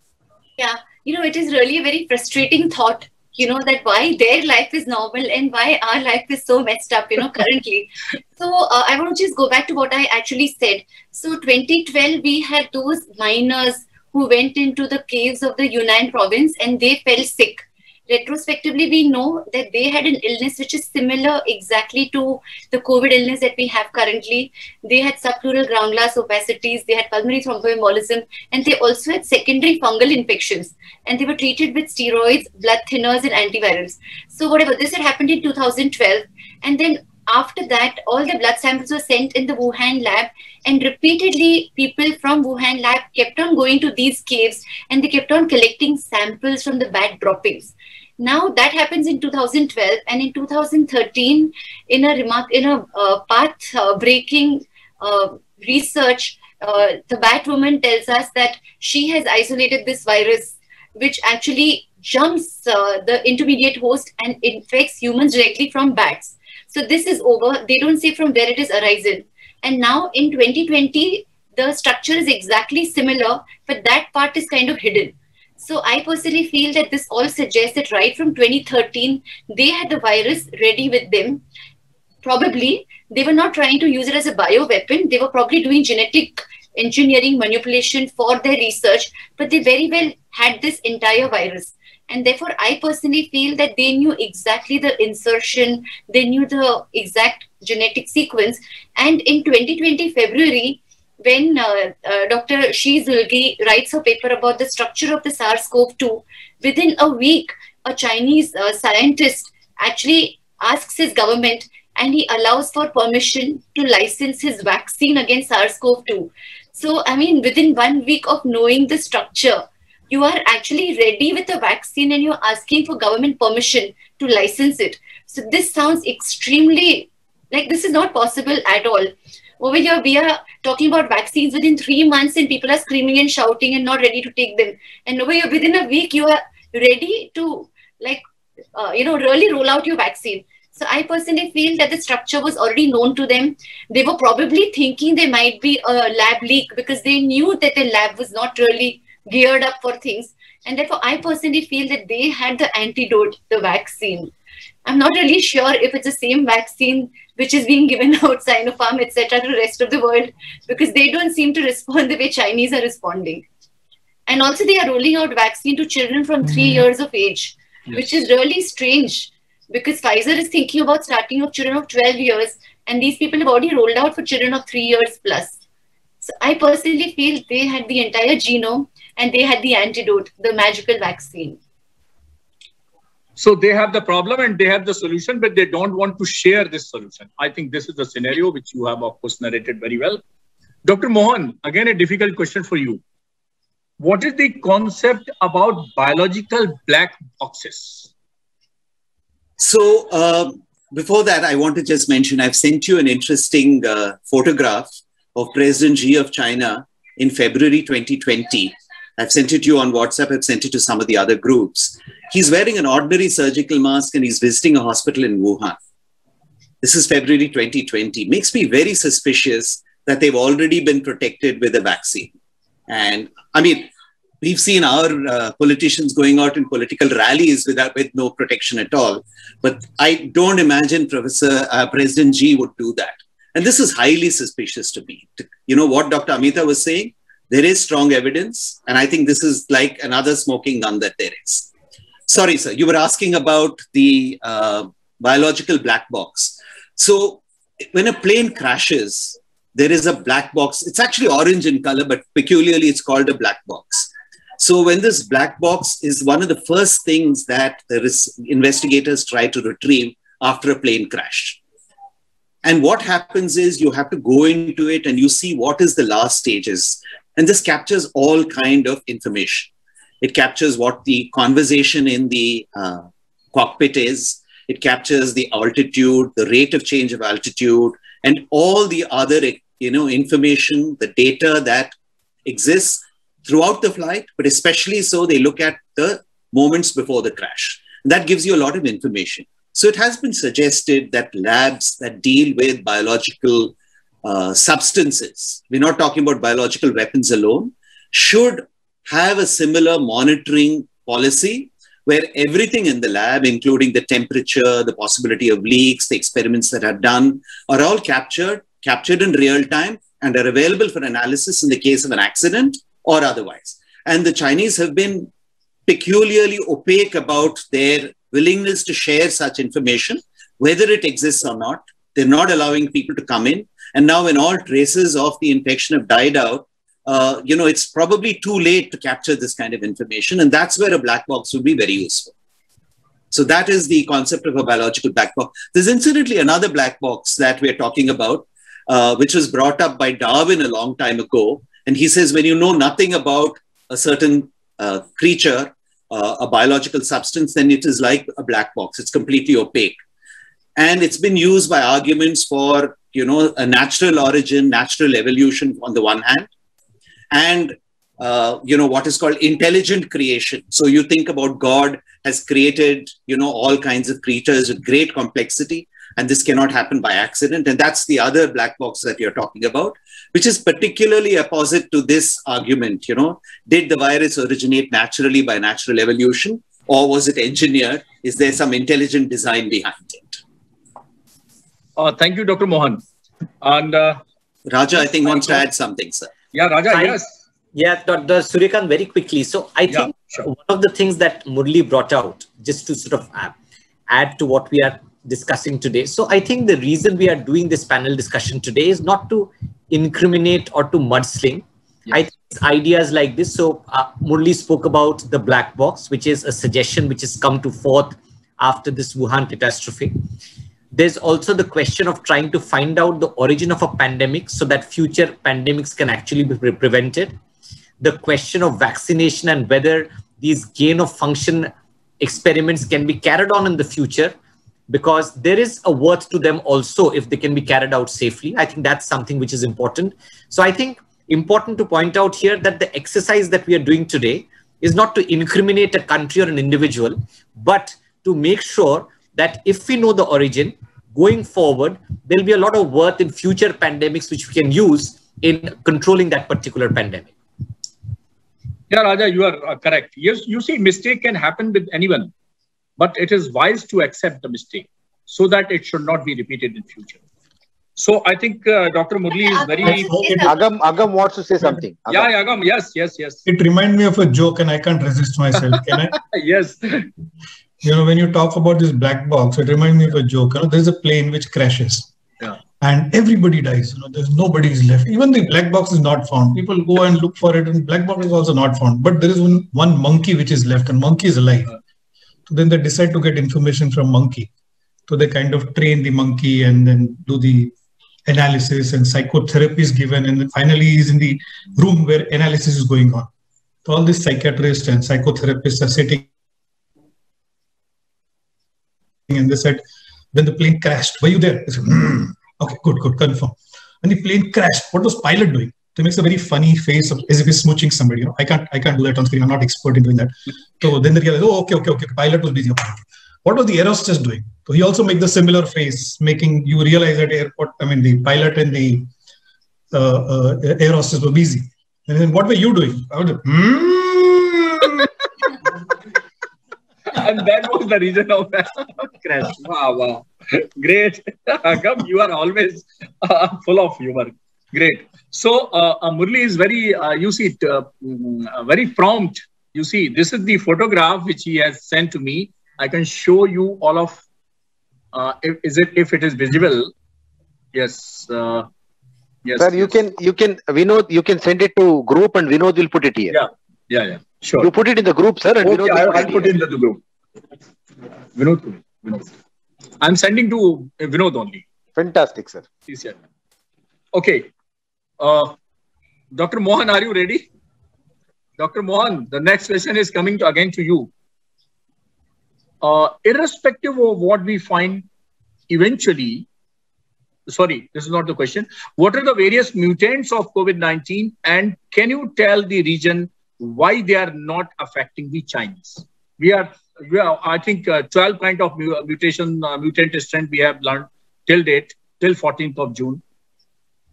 Yeah, it is really a very frustrating thought, that why their life is normal and why our life is so messed up, currently. So I want to just go back to what I actually said. So 2012, we had those miners who went into the caves of the Yunnan province and they fell sick. Retrospectively, we know that they had an illness which is similar exactly to the COVID illness that we have currently. They had subpleural ground glass opacities, they had pulmonary thromboembolism, and they also had secondary fungal infections. And they were treated with steroids, blood thinners, and antivirals. So whatever, this had happened in 2012. And then after that, all the blood samples were sent in the Wuhan lab, and repeatedly people from Wuhan lab kept on going to these caves and they kept on collecting samples from the bat droppings. Now that happens in 2012, and in 2013, in a path-breaking research, the bat woman tells us that she has isolated this virus, which actually jumps the intermediate host and infects humans directly from bats. So this is over. They don't say from where it is arisen. And now in 2020, the structure is exactly similar, but that part is kind of hidden. So I personally feel that this all suggests that right from 2013, they had the virus ready with them. Probably they were not trying to use it as a bioweapon. They were probably doing genetic engineering manipulation for their research, but they very well had this entire virus. And therefore, I personally feel that they knew exactly the insertion, they knew the exact genetic sequence. And in 2020 February, when Dr. Shi Zulgi writes her paper about the structure of the SARS-CoV-2, within a week, a Chinese scientist actually asks his government and he allows for permission to license his vaccine against SARS-CoV-2. So, I mean, within 1 week of knowing the structure, you are actually ready with a vaccine and you're asking for government permission to license it. So this sounds extremely, like this is not possible at all. Over here, we are talking about vaccines within 3 months and people are screaming and shouting and not ready to take them. And over here, within a week, you are ready to really roll out your vaccine. So I personally feel that the structure was already known to them. They were probably thinking there might be a lab leak because they knew that the lab was not really geared up for things. And therefore, I personally feel that they had the antidote, the vaccine. I'm not really sure if it's the same vaccine which is being given out, Sinopharm, etc., to the rest of the world, because they don't seem to respond the way Chinese are responding. And also, they are rolling out vaccine to children from 3 years of age, which is really strange, because Pfizer is thinking about starting of children of 12 years, and these people have already rolled out for children of 3 years plus. So I personally feel they had the entire genome and they had the antidote, the magical vaccine. So they have the problem and they have the solution, but they don't want to share this solution. I think this is the scenario which you have, of course, narrated very well. Dr. Mohan, again, a difficult question for you. What is the concept about biological black boxes? So before that, I want to just mention, I've sent you an interesting photograph of President Xi of China in February 2020. I've sent it to you on WhatsApp. I've sent it to some of the other groups. He's wearing an ordinary surgical mask and he's visiting a hospital in Wuhan. This is February 2020. Makes me very suspicious that they've already been protected with a vaccine. And I mean, we've seen our politicians going out in political rallies with no protection at all. But I don't imagine President Xi would do that. And this is highly suspicious to me. You know what Dr. Amita was saying? There is strong evidence. And I think this is like another smoking gun that there is. Sorry, sir. You were asking about the biological black box. So when a plane crashes, there is a black box. It's actually orange in color, but peculiarly it's called a black box. So when this black box is one of the first things that investigators try to retrieve after a plane crash. And what happens is you have to go into it and you see what is the last stages. And this captures all kind of information. It captures what the conversation in the cockpit is. It captures the altitude, the rate of change of altitude, and all the other information, the data that exists throughout the flight, but especially so they look at the moments before the crash. That gives you a lot of information. So it has been suggested that labs that deal with biological substances, we're not talking about biological weapons alone, should have a similar monitoring policy where everything in the lab, including the temperature, the possibility of leaks, the experiments that are done, are all captured in real time and are available for analysis in the case of an accident or otherwise. And the Chinese have been peculiarly opaque about their willingness to share such information, whether it exists or not. They're not allowing people to come in. And now when all traces of the infection have died out, it's probably too late to capture this kind of information. And that's where a black box would be very useful. So that is the concept of a biological black box. There's incidentally another black box that we're talking about, which was brought up by Darwin a long time ago. And he says, when you know nothing about a certain creature, a biological substance, then it is like a black box. It's completely opaque. And it's been used by arguments for, a natural origin, natural evolution on the one hand, and, what is called intelligent creation. So you think about God has created, all kinds of creatures with great complexity, and this cannot happen by accident. And that's the other black box that you're talking about, which is particularly opposite to this argument. Did the virus originate naturally by natural evolution, or was it engineered? Is there some intelligent design behind it? Thank you, Dr. Mohan. And Raja, I think, wants to add something, sir. Yeah, Raja, yes. Yeah, Dr. Suryakant, very quickly. So I think one of the things that Murli brought out, just to sort of add to what we are discussing today. So I think the reason we are doing this panel discussion today is not to incriminate or to mudsling. Yes. I think it's ideas like this. So Murli spoke about the black box, which is a suggestion which has come to forth after this Wuhan catastrophe. There's also the question of trying to find out the origin of a pandemic so that future pandemics can actually be prevented. The question of vaccination and whether these gain of function experiments can be carried on in the future, because there is a worth to them also if they can be carried out safely. I think that's something which is important. So I think important to point out here that the exercise that we are doing today is not to incriminate a country or an individual, but to make sure that if we know the origin, going forward, there'll be a lot of worth in future pandemics which we can use in controlling that particular pandemic. Yeah, Raja, you are correct. Yes, you see, mistake can happen with anyone, but it is wise to accept the mistake so that it should not be repeated in future. So I think Dr. Murli is very... Agam wants to say something. Agam. Yeah, Agam, yes. It reminds me of a joke and I can't resist myself. Can I? Yes. When you talk about this black box, it reminds me of a joke. There's a plane which crashes. Yeah. And everybody dies. There's nobody is left. Even the black box is not found. People go and look for it, and black box is also not found. But there is one monkey which is left, and monkey is alive. So then they decide to get information from monkey. So they kind of train the monkey and then do the analysis, and psychotherapy is given, and then finally he's in the room where analysis is going on. So all these psychiatrists and psychotherapists are sitting, and they said, when the plane crashed, were you there? They said, okay, good, confirm. When the plane crashed, what was pilot doing? So he makes a very funny face of, as if he's smooching somebody. I can't do that on screen. I'm not expert in doing that. So then they realize, okay. Pilot was busy. What was the air hostess doing? So he also makes the similar face, making you realize that the pilot and the air hostess were busy. And then what were you doing? I was And that was the reason of that crash. Wow. Great. Agam, you are always full of humor. Great. So Murli is very, very prompt. You see, this is the photograph which he has sent to me. I can show you all of, if it is visible. Yes. Yes. Sir, you can, Vinod, you can send it to group and Vinod will put it here. Yeah. Sure. You put it in the group, sir. And okay, I'll put it in the group. Vinod. I'm sending to Vinod only. Fantastic, sir. Okay. Dr. Mohan, are you ready? Dr. Mohan, the next question is coming again to you. Irrespective of what we find eventually, sorry, this is not the question. What are the various mutants of COVID-19, and can you tell the region why they are not affecting the Chinese? We are I think 12 kind of mutant strand we have learned till date, till 14th of June.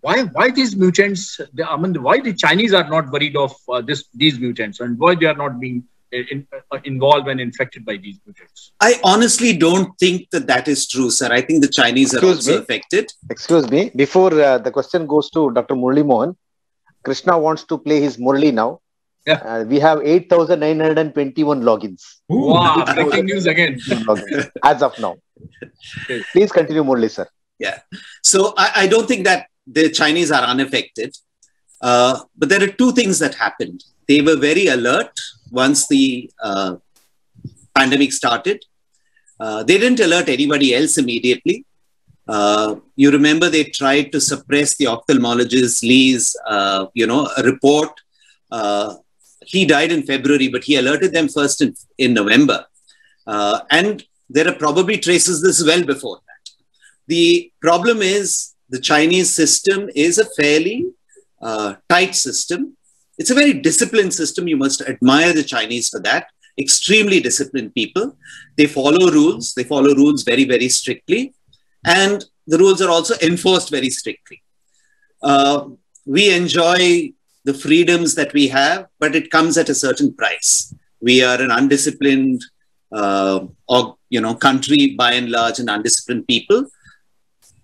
Why these mutants? I mean, why the Chinese are not worried of these mutants, and why they are not being involved and infected by these mutants? I honestly don't think that is true, sir. I think the Chinese are also affected. Excuse me. Before the question goes to Dr. Murali Mohan, Krishna wants to play his Murali now. Yeah. We have 8,921 logins. Ooh, wow, breaking news again. As of now. Okay. Please continue, Murali, sir. Yeah. So I don't think that the Chinese are unaffected. But there are two things that happened. They were very alert once the pandemic started. They didn't alert anybody else immediately. You remember they tried to suppress the ophthalmologist Lee's, report. He died in February, but he alerted them first in November. And there are probably traces this well before that. The problem is the Chinese system is a fairly tight system. It's a very disciplined system. You must admire the Chinese for that. Extremely disciplined people. They follow rules. They follow rules very, very strictly. And the rules are also enforced very strictly. We enjoy the freedoms that we have, but it comes at a certain price. We are an undisciplined country by and large, and undisciplined people.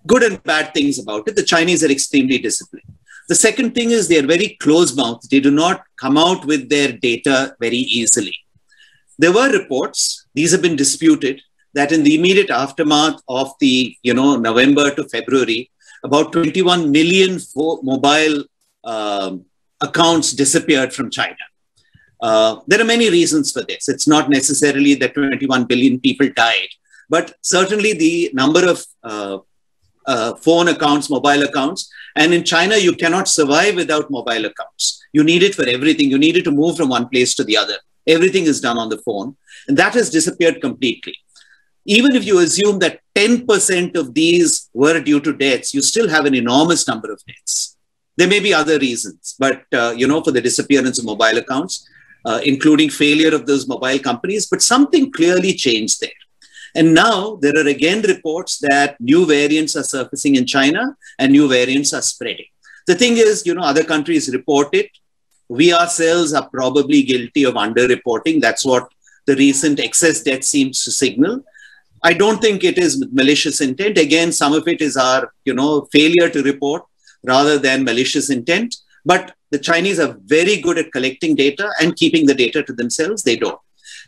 Good and bad things about it. The Chinese are extremely disciplined. The second thing is they are very close-mouthed. They do not come out with their data very easily. There were reports, these have been disputed, that in the immediate aftermath of the November to February, about 21 million mobile accounts disappeared from China. There are many reasons for this. It's not necessarily that 21 billion people died, but certainly the number of phone accounts, mobile accounts. And in China, you cannot survive without mobile accounts. You need it for everything. You need it to move from one place to the other. Everything is done on the phone. And that has disappeared completely. Even if you assume that 10% of these were due to deaths, you still have an enormous number of deaths. There may be other reasons, but for the disappearance of mobile accounts, including failure of those mobile companies, but something clearly changed there. And now there are again reports that new variants are surfacing in China and new variants are spreading. The thing is, other countries report it. We ourselves are probably guilty of underreporting. That's what the recent excess death seems to signal. I don't think it is malicious intent. Again, some of it is our, failure to report rather than malicious intent. But the Chinese are very good at collecting data and keeping the data to themselves. They don't.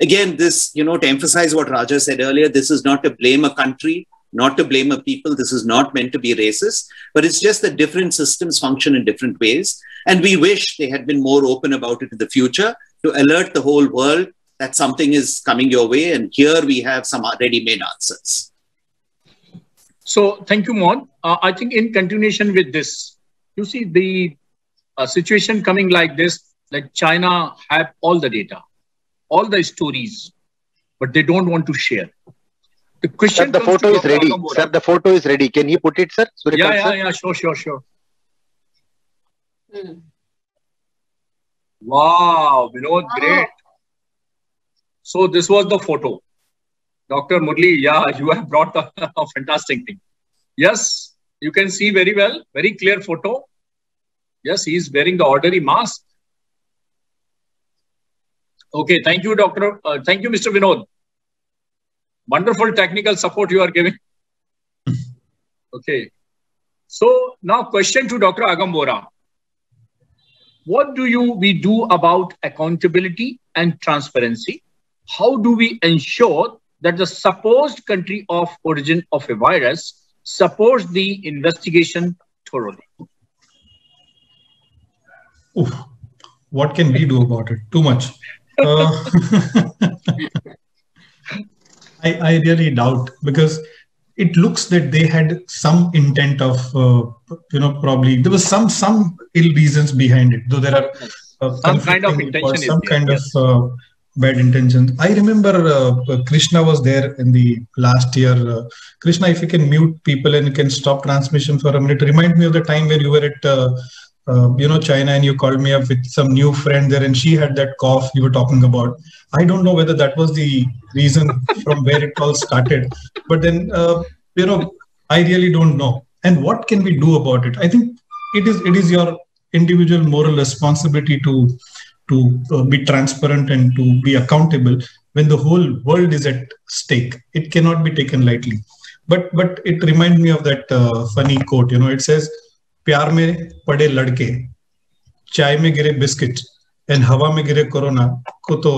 Again, this, to emphasize what Raja said earlier, this is not to blame a country, not to blame a people. This is not meant to be racist, but it's just that different systems function in different ways. And we wish they had been more open about it in the future to alert the whole world that something is coming your way. And here we have some ready-made answers. So thank you, Mohan. I think in continuation with this, you see the situation coming like this, like China have all the data, all the stories, but they don't want to share. The question. Sir, the photo is ready. Sir, the photo is ready. Can you put it, sir? Yeah, sure. Wow, Vinod, great. So this was the photo. Dr. Murali, yeah, you have brought a fantastic thing. Yes, you can see very well, very clear photo. Yes, he is wearing the ordinary mask. Okay, thank you, Doctor. Thank you, Mr. Vinod. Wonderful technical support you are giving. Okay. So now question to Dr. Agam. What do we do about accountability and transparency? How do we ensure that the supposed country of origin of a virus supports the investigation thoroughly? Oof. What can we do about it? Too much. I really doubt, because it looks that they had some intent of, probably there was some ill reasons behind it, though there are some kind of intention, some kind of bad intentions. I remember Krishna was there in the last year. Krishna, if you can mute people and you can stop transmission for a minute. Remind me of the time where you were at China, and you called me up with some new friend there, and she had that cough you were talking about. I don't know whether that was the reason from where it all started, but then I really don't know. And what can we do about it? I think it is your individual moral responsibility to be transparent and to be accountable when the whole world is at stake. It cannot be taken lightly. But it reminds me of that funny quote. It says, "प्यार में पड़े लड़के, चाय में गिरे biscuit, and हवा में गिरे कोरोना को तो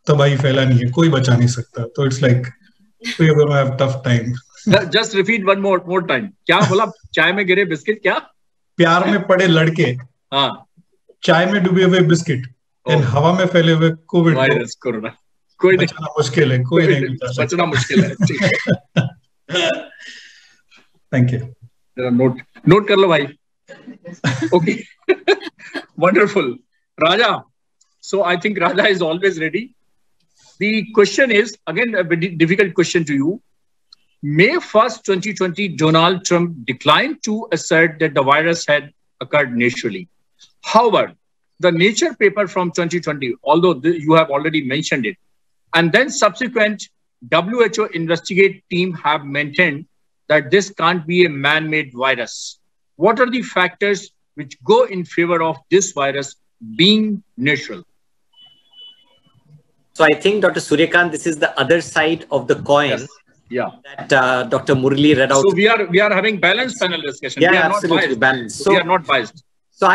तबाही फैलानी है, कोई बचा नहीं सकता." So it's like we are going to have tough time. Just repeat one more time. क्या बोला? चाय में गिरे बिस्किट क्या? प्यार में पड़े लड़के, हाँ, चाय में डूबे हुए बिस्किट, and हवा में फैले हुए कोविड वायरस कोरोना, कोई नहीं, बचना मुश्किल है, कोई नहीं बचना मुश्किल है. ठीक है. Thank you. नोट कर लो भाई. Okay. Wonderful. Raja. So I think Raja is always ready. The question is, again, a very difficult question to you. May 1st, 2020, Donald Trump declined to assert that the virus had occurred naturally. However, the Nature paper from 2020, although you have already mentioned it, and then subsequent WHO investigate team have maintained that this can't be a man-made virus. What are the factors which go in favor of this virus being natural? So I think, Dr. Suryakant, this is the other side of the coin. Yes. Yeah. That Dr. Murali read out. So we are having balanced panel discussion. Yeah, we are absolutely not balanced. So we are not biased. So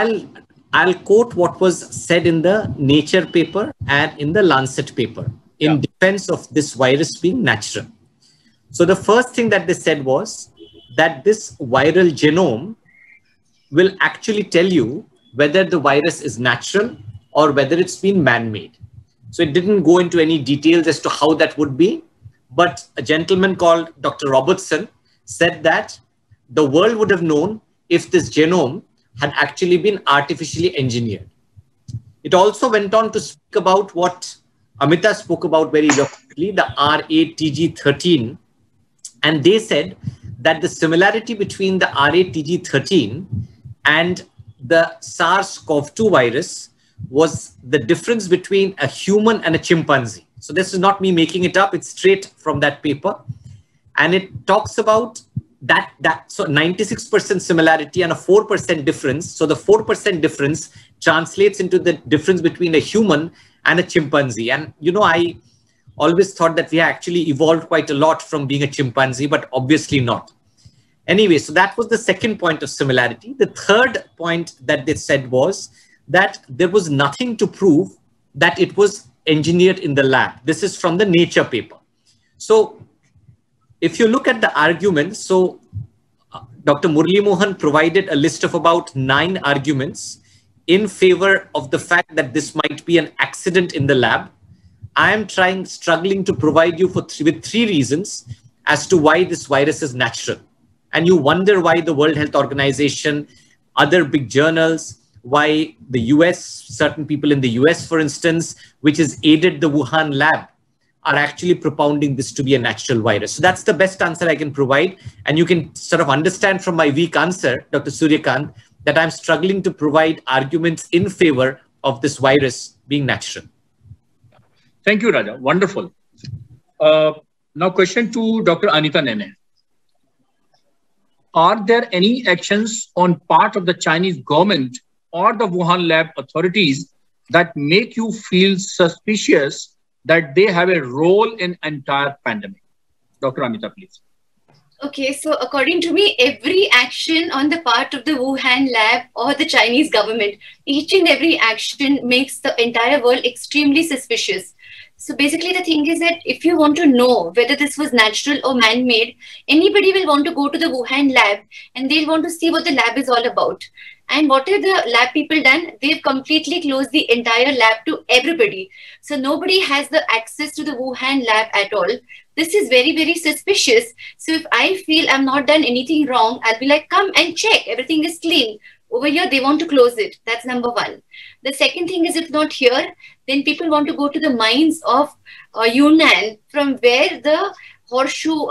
I'll quote what was said in the Nature paper and in the Lancet paper in defense of this virus being natural. So the first thing that they said was that this viral genome will actually tell you whether the virus is natural or whether it's been man-made. So it didn't go into any details as to how that would be, but a gentleman called Dr. Robertson said that the world would have known if this genome had actually been artificially engineered. It also went on to speak about what Amita spoke about very eloquently, the RATG13, and they said that the similarity between the RATG13 and the SARS-CoV-2 virus was the difference between a human and a chimpanzee. So this is not me making it up, it's straight from that paper. And it talks about so 96% similarity and a 4% difference. So the 4% difference translates into the difference between a human and a chimpanzee. And I always thought that we actually evolved quite a lot from being a chimpanzee, but obviously not. Anyway, so that was the second point of similarity. The third point that they said was that there was nothing to prove that it was engineered in the lab. This is from the Nature paper. So if you look at the arguments, so Dr. Murali Mohan provided a list of about 9 arguments in favor of the fact that this might be an accident in the lab. I am struggling to provide you with 3 reasons as to why this virus is natural. And you wonder why the World Health Organization, other big journals, why the US, certain people in the US, for instance, which has aided the Wuhan lab, are actually propounding this to be a natural virus. So that's the best answer I can provide. And you can sort of understand from my weak answer, Dr. Suryakant, that I'm struggling to provide arguments in favor of this virus being natural. Thank you, Raja. Wonderful. Now question to Dr. Anita Nene. Are there any actions on part of the Chinese government or the Wuhan lab authorities that make you feel suspicious that they have a role in entire pandemic? Dr. Anita, please. Okay, so according to me, every action on the part of the Wuhan lab or the Chinese government, each and every action makes the entire world extremely suspicious. So basically the thing is that if you want to know whether this was natural or man-made, anybody will want to go to the Wuhan lab and they'll want to see what the lab is all about. And what have the lab people done? They've completely closed the entire lab to everybody. So nobody has the access to the Wuhan lab at all. This is very, very suspicious. So if I feel I'm not done anything wrong, I'll be like, come and check, everything is clean. Over here, they want to close it. That's number 1. The second thing is, if not here, then people want to go to the mines of Yunnan, from where the horseshoe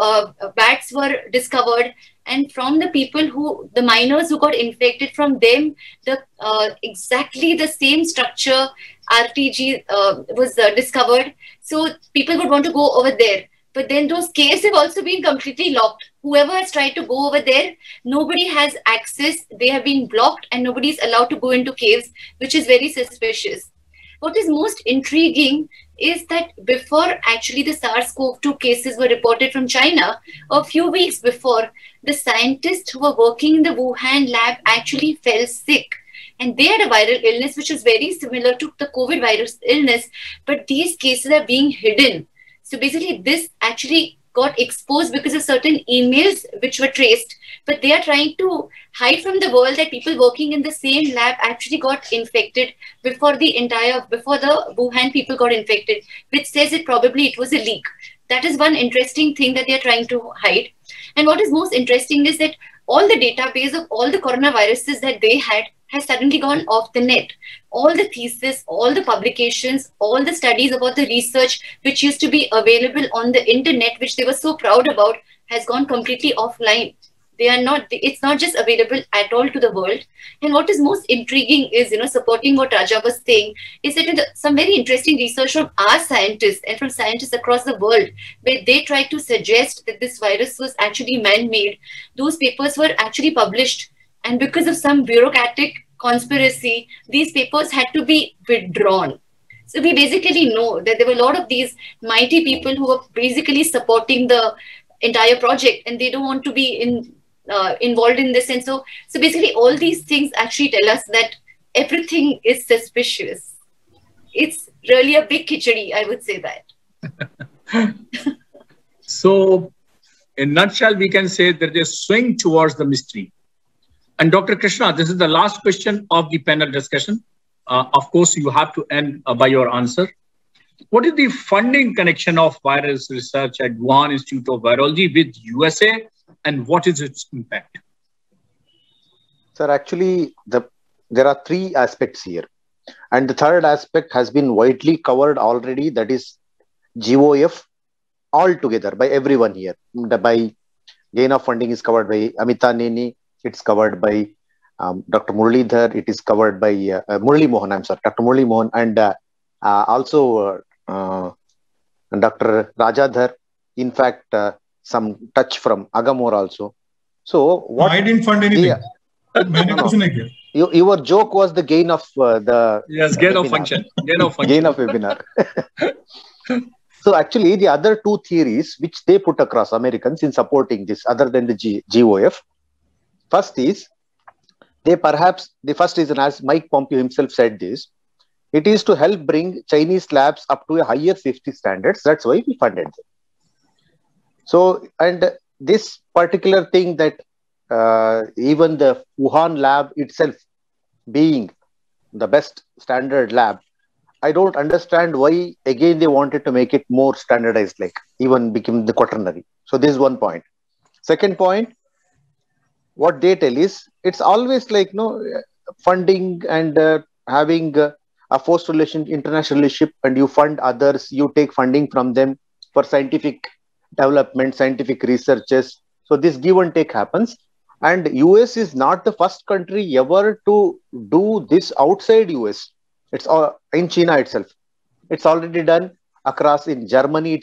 bats were discovered, and from the people the miners who got infected, from them, exactly the same structure, RTG, was discovered. So people would want to go over there. But then those caves have also been completely locked. Whoever has tried to go over there, nobody has access. They have been blocked and nobody is allowed to go into caves, which is very suspicious. What is most intriguing is that before actually the SARS-CoV-2 cases were reported from China, a few weeks before, the scientists who were working in the Wuhan lab actually fell sick. And they had a viral illness which is very similar to the COVID virus illness, but these cases are being hidden. So basically this actually got exposed because of certain emails which were traced, but they are trying to hide from the world that people working in the same lab actually got infected before the Wuhan people got infected, which says it was a leak. That is one interesting thing that they are trying to hide. And what is most interesting is that all the database of all the coronaviruses that they had has suddenly gone off the net. All the thesis, all the publications, all the studies about the research which used to be available on the internet, which they were so proud about, has gone completely offline. It's not just available at all to the world. And what is most intriguing is, supporting what Raja was saying, is that some very interesting research from our scientists and from scientists across the world, where they tried to suggest that this virus was actually man-made, those papers were actually published. And because of some bureaucratic conspiracy, these papers had to be withdrawn. So we basically know that there were a lot of these mighty people who were basically supporting the entire project, and they don't want to be involved in this. And so basically all these things actually tell us that everything is suspicious. It's really a big khichdi, I would say that. So in a nutshell, we can say that they swing towards the mystery. And Dr. Krishna, this is the last question of the panel discussion. Of course, you have to end by your answer. What is the funding connection of virus research at Wuhan Institute of Virology with USA, and what is its impact? Sir, actually, there are three aspects here. And the third aspect has been widely covered already, that is GOF altogether by everyone here. By gain of funding is covered by Amita Neni, it's covered by Dr. Muralidhar, it is covered by Murali Mohan, Dr. Murali Mohan, and also Dr. Rajadhar, in fact, some touch from Agamor also. So what? I didn't fund anything. Your joke was the gain of the gain of function. Gain of webinar. So actually, the other two theories which they put across, Americans, in supporting this, other than the GOF, first is the first reason, as Mike Pompeo himself said this, it is to help bring Chinese labs up to a higher safety standards. That's why we funded them. So, and this particular thing that even the Wuhan lab itself being the best standard lab, I don't understand why again they wanted to make it more standardized, like even became the quaternary. So this is one point. Second point, what they tell is it's always like funding and having a forced international relationship, and you fund others, you take funding from them for scientific development, scientific researches. So this give and take happens. And US is not the first country ever to do this outside US. It's all in China itself. It's already done across in Germany.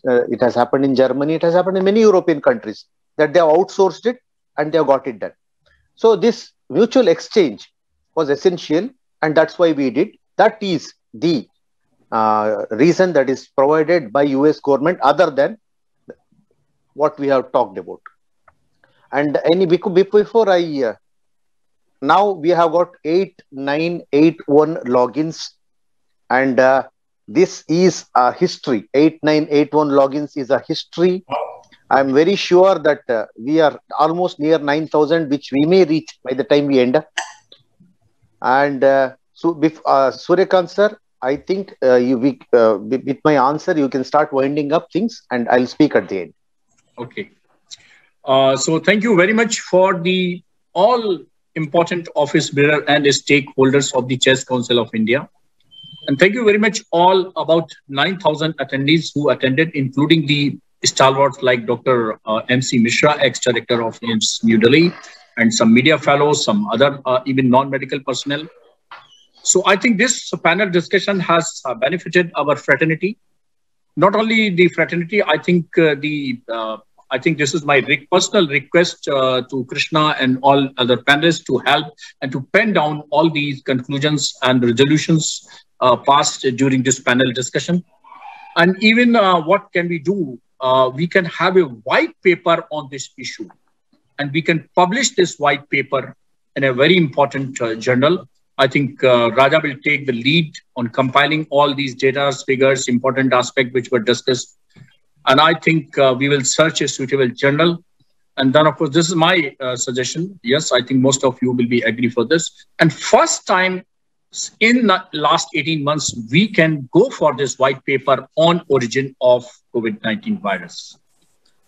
It has happened in Germany. It has happened in many European countries that they have outsourced it and they have got it done. So this mutual exchange was essential, and that's why we did. That is the reason that is provided by US government, other than what we have talked about. And before I now we have got 8981 logins, and this is a history. 8981 logins is a history. I'm very sure that we are almost near 9,000, which we may reach by the time we end up. And Suryakant sir, I think with my answer, you can start winding up things, and I'll speak at the end. Okay. So thank you very much for the all important office bearer and stakeholders of the Chess Council of India. And thank you very much all about 9,000 attendees who attended, including the stalwarts like Dr. MC Mishra, ex-director of AIIMS New Delhi, and some media fellows, some other even non-medical personnel. So I think this panel discussion has benefited our fraternity. Not only the fraternity, I think I think this is my personal request to Krishna and all other panelists to help and to pen down all these conclusions and resolutions passed during this panel discussion. And even what can we do? We can have a white paper on this issue, and we can publish this white paper in a very important journal. I think Raja will take the lead on compiling all these data, figures, important aspects which were discussed. And I think we will search a suitable journal. And then, of course, this is my suggestion. Yes, I think most of you will be agree for this. And first time in the last 18 months, we can go for this white paper on origin of COVID-19 virus.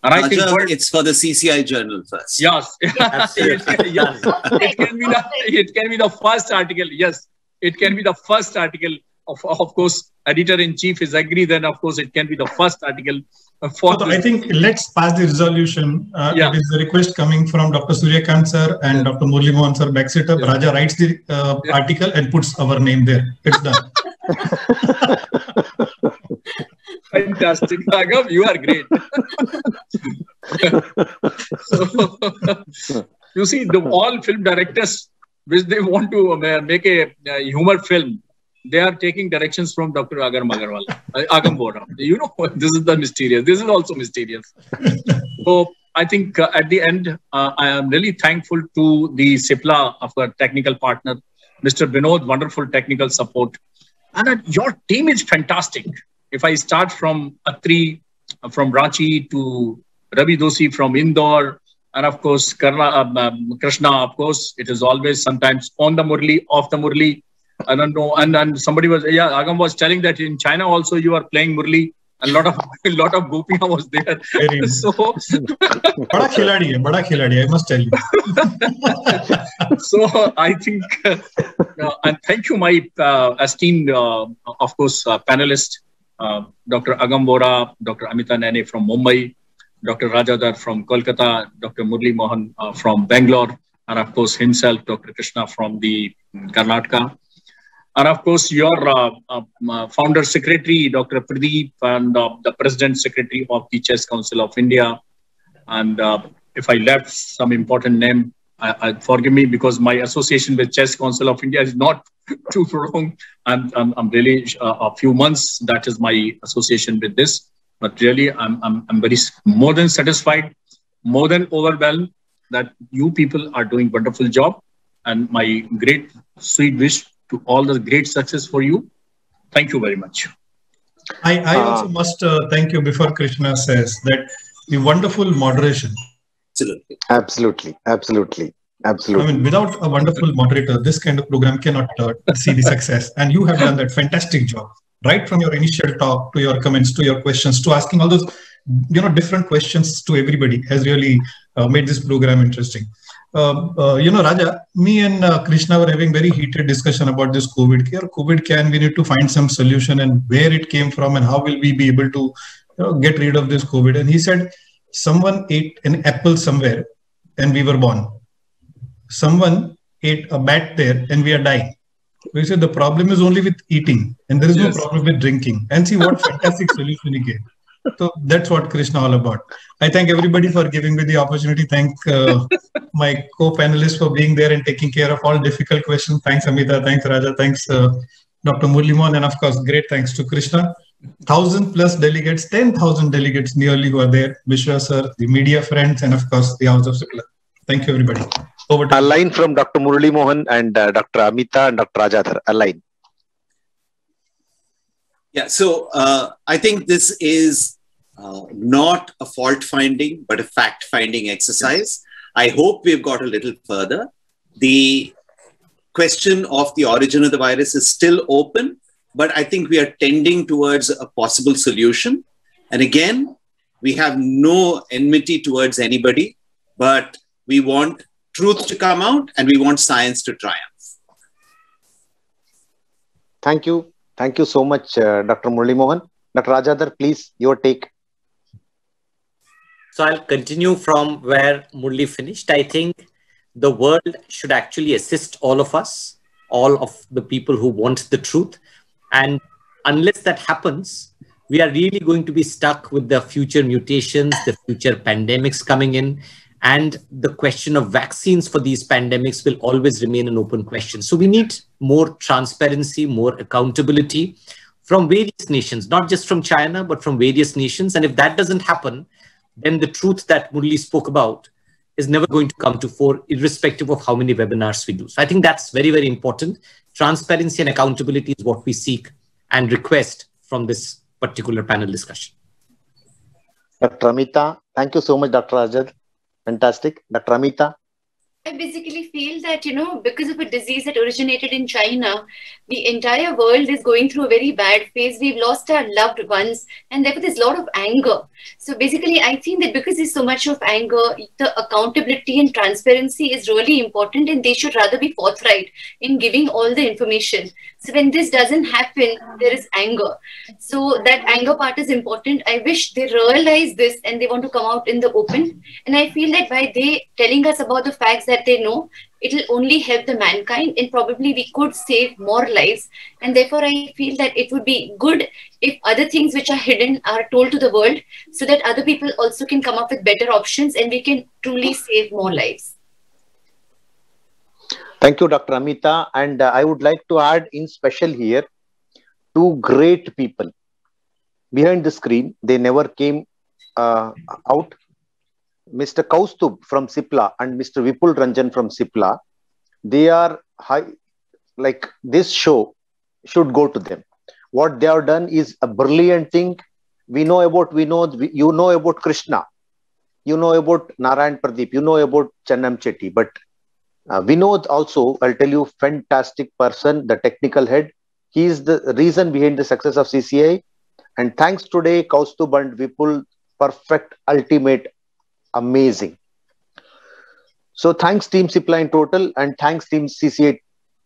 And I think it's for the CCI journal first. Yes, absolutely. Yes. It can be the first article. Yes, it can be the first article. Of course, editor-in-chief is agree. Then, of course, it can be the first article. So I think let's pass the resolution. It is a request coming from Dr. Suryakant sir and Dr. Murli Mohan sir. Back sit up. Raja writes the article and puts our name there. It's done. Fantastic, Raghav, you are great. So, you see, all film directors, which they want to make a humor film, they are taking directions from Dr. Agam Bora. You know, this is the mysterious. This is also mysterious. So I think at the end, I am really thankful to the CIPLA of our technical partner, Mr. Vinod, wonderful technical support. And your team is fantastic. If I start from Atri, from Ranchi to Ravi Doshi from Indore, and of course, Krishna, of course, it is always sometimes on the Murli, off the Murli. I don't know. And somebody was, Agam was telling that in China also you are playing Murli. A lot of Gopiya was there. So, bada khiladi, I must tell you. So I think, and thank you, my esteemed, of course, panelists, Dr. Agam Bora, Dr. Amita Nene from Mumbai, Dr. Rajadhar from Kolkata, Dr. Murli Mohan from Bangalore, and of course himself, Dr. Krishna from the Karnataka. And of course, your founder secretary, Dr. Pradeep, and the president secretary of the Chess Council of India. And if I left some important name, forgive me, because my association with Chess Council of India is not too long. I'm really a few months. That is my association with this. But really, I'm very more than satisfied, more than overwhelmed that you people are doing wonderful job. And my great sweet wish to all the great success for you. Thank you very much. I also must thank you before Krishna says that the wonderful moderation. Absolutely. I mean, without a wonderful moderator, this kind of program cannot see the success. And you have done that fantastic job, right from your initial talk to your comments, to your questions, to asking all those, different questions to everybody has really made this program interesting. Raja, me and Krishna were having very heated discussion about this COVID care. COVID can, we need to find some solution and where it came from and how will we be able to get rid of this COVID. And he said, someone ate an apple somewhere and we were born. Someone ate a bat there and we are dying. We said the problem is only with eating and there is no problem with drinking. And see what fantastic solution he gave. So that's what Krishna all about. I thank everybody for giving me the opportunity. Thank my co-panelists for being there and taking care of all difficult questions. Thanks, Amita. Thanks, Raja. Thanks, Dr. Murli Mohan. And of course, great thanks to Krishna. 1,000+ delegates, 10,000 delegates nearly who are there. Mishra sir, the media friends, and of course, the House of CIPLA. Thank you, everybody. Over to a line from Dr. Murli Mohan and Dr. Amita and Dr. Rajadhar. A line. Yeah, so I think this is not a fault finding, but a fact finding exercise. I hope we've got a little further. The question of the origin of the virus is still open, but I think we are tending towards a possible solution. And again, we have no enmity towards anybody, but we want truth to come out and we want science to triumph. Thank you. Thank you so much, Dr. Murali Mohan. Dr. Rajadhar, please, your take. So I'll continue from where Murali finished. I think the world should actually assist all of us, all of the people who want the truth. And unless that happens, we are really going to be stuck with the future mutations, the future pandemics coming in, and the question of vaccines for these pandemics will always remain an open question. So we need more transparency, more accountability from various nations, not just from China, but from various nations. And if that doesn't happen, then the truth that Murali spoke about is never going to come to fore, irrespective of how many webinars we do. So I think that's very, very important. Transparency and accountability is what we seek and request from this particular panel discussion. Dr. Amita, thank you so much, Dr. Rajad. Fantastic. Dr. Amita. I basically feel that, because of a disease that originated in China, the entire world is going through a very bad phase. We've lost our loved ones, and therefore there's a lot of anger. So basically, I think that because there's so much of anger, the accountability and transparency is really important, and they should rather be forthright in giving all the information. So when this doesn't happen, there is anger. So that anger part is important. I wish they realize this and they want to come out in the open. And I feel that by they telling us about the facts that they know, it will only help the mankind, and probably we could save more lives. And therefore, I feel that it would be good if other things which are hidden are told to the world, so that other people also can come up with better options and we can truly save more lives. Thank you, Dr. Amita. And I would like to add in special here, two great people behind the screen. They never came out. Mr. Kaustubh from Cipla and Mr. Vipul Ranjan from Cipla. They are high, like this show should go to them. What they have done is a brilliant thing. You know about Krishna. You know about Narayan Pradeep. You know about Channam Chetty. But Vinod also, I'll tell you, fantastic person, the technical head. He is the reason behind the success of CCI. And thanks today, Kaustubh and Vipul, perfect, ultimate, amazing. So thanks Team Cipla in total, and thanks Team CCI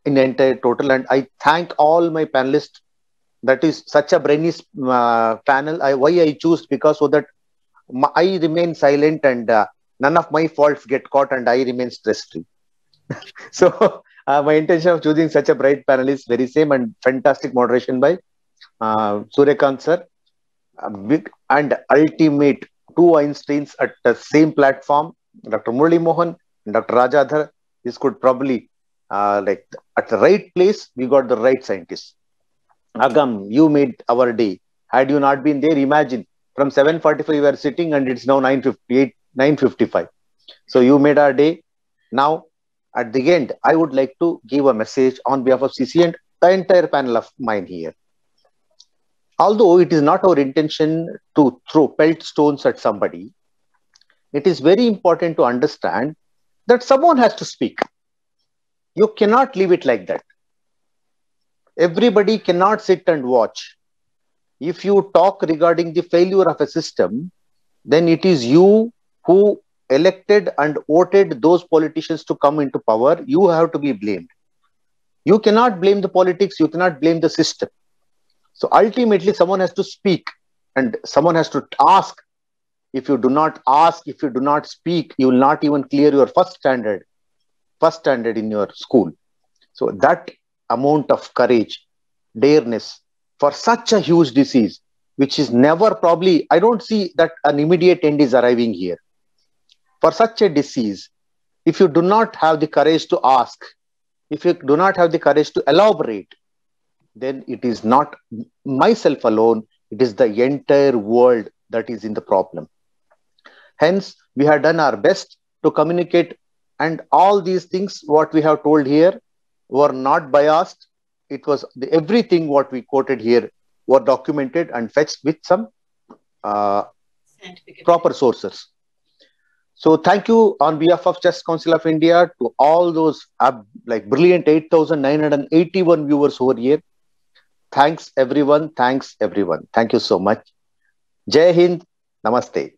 in entire total. And I thank all my panelists. That is such a brainy panel. Why I choose, because so that I remain silent and none of my faults get caught and I remain stress-free. So my intention of choosing such a bright panel is very same, and fantastic moderation by Suryakant sir. Big and ultimate two Einsteins at the same platform, Dr. Murali Mohan and Dr. Rajadhar. This could probably like at the right place, we got the right scientists. Agam, you made our day. Had you not been there, imagine from 7:45 we were sitting and it's now 9:58, 9:55. So you made our day. Now, at the end, I would like to give a message on behalf of CC and the entire panel of mine here. Although it is not our intention to throw pelt stones at somebody, it is very important to understand that someone has to speak. You cannot leave it like that. Everybody cannot sit and watch. If you talk regarding the failure of a system, then it is you who elected and voted those politicians to come into power. You have to be blamed. You cannot blame the politics. You cannot blame the system. So ultimately, someone has to speak and someone has to ask. If you do not ask, if you do not speak, you will not even clear your first standard in your school. So that amount of courage, dareness for such a huge disease, which is never probably, I don't see that an immediate end is arriving here. For such a disease, if you do not have the courage to ask, if you do not have the courage to elaborate, then it is not myself alone, it is the entire world that is in the problem. Hence, we have done our best to communicate, and all these things, what we have told here, were not biased. It was everything what we quoted here were documented and fetched with some proper sources. So thank you on behalf of Chess Council of India to all those like brilliant 8,981 viewers over here. Thanks everyone. Thanks everyone. Thank you so much. Jai Hind. Namaste.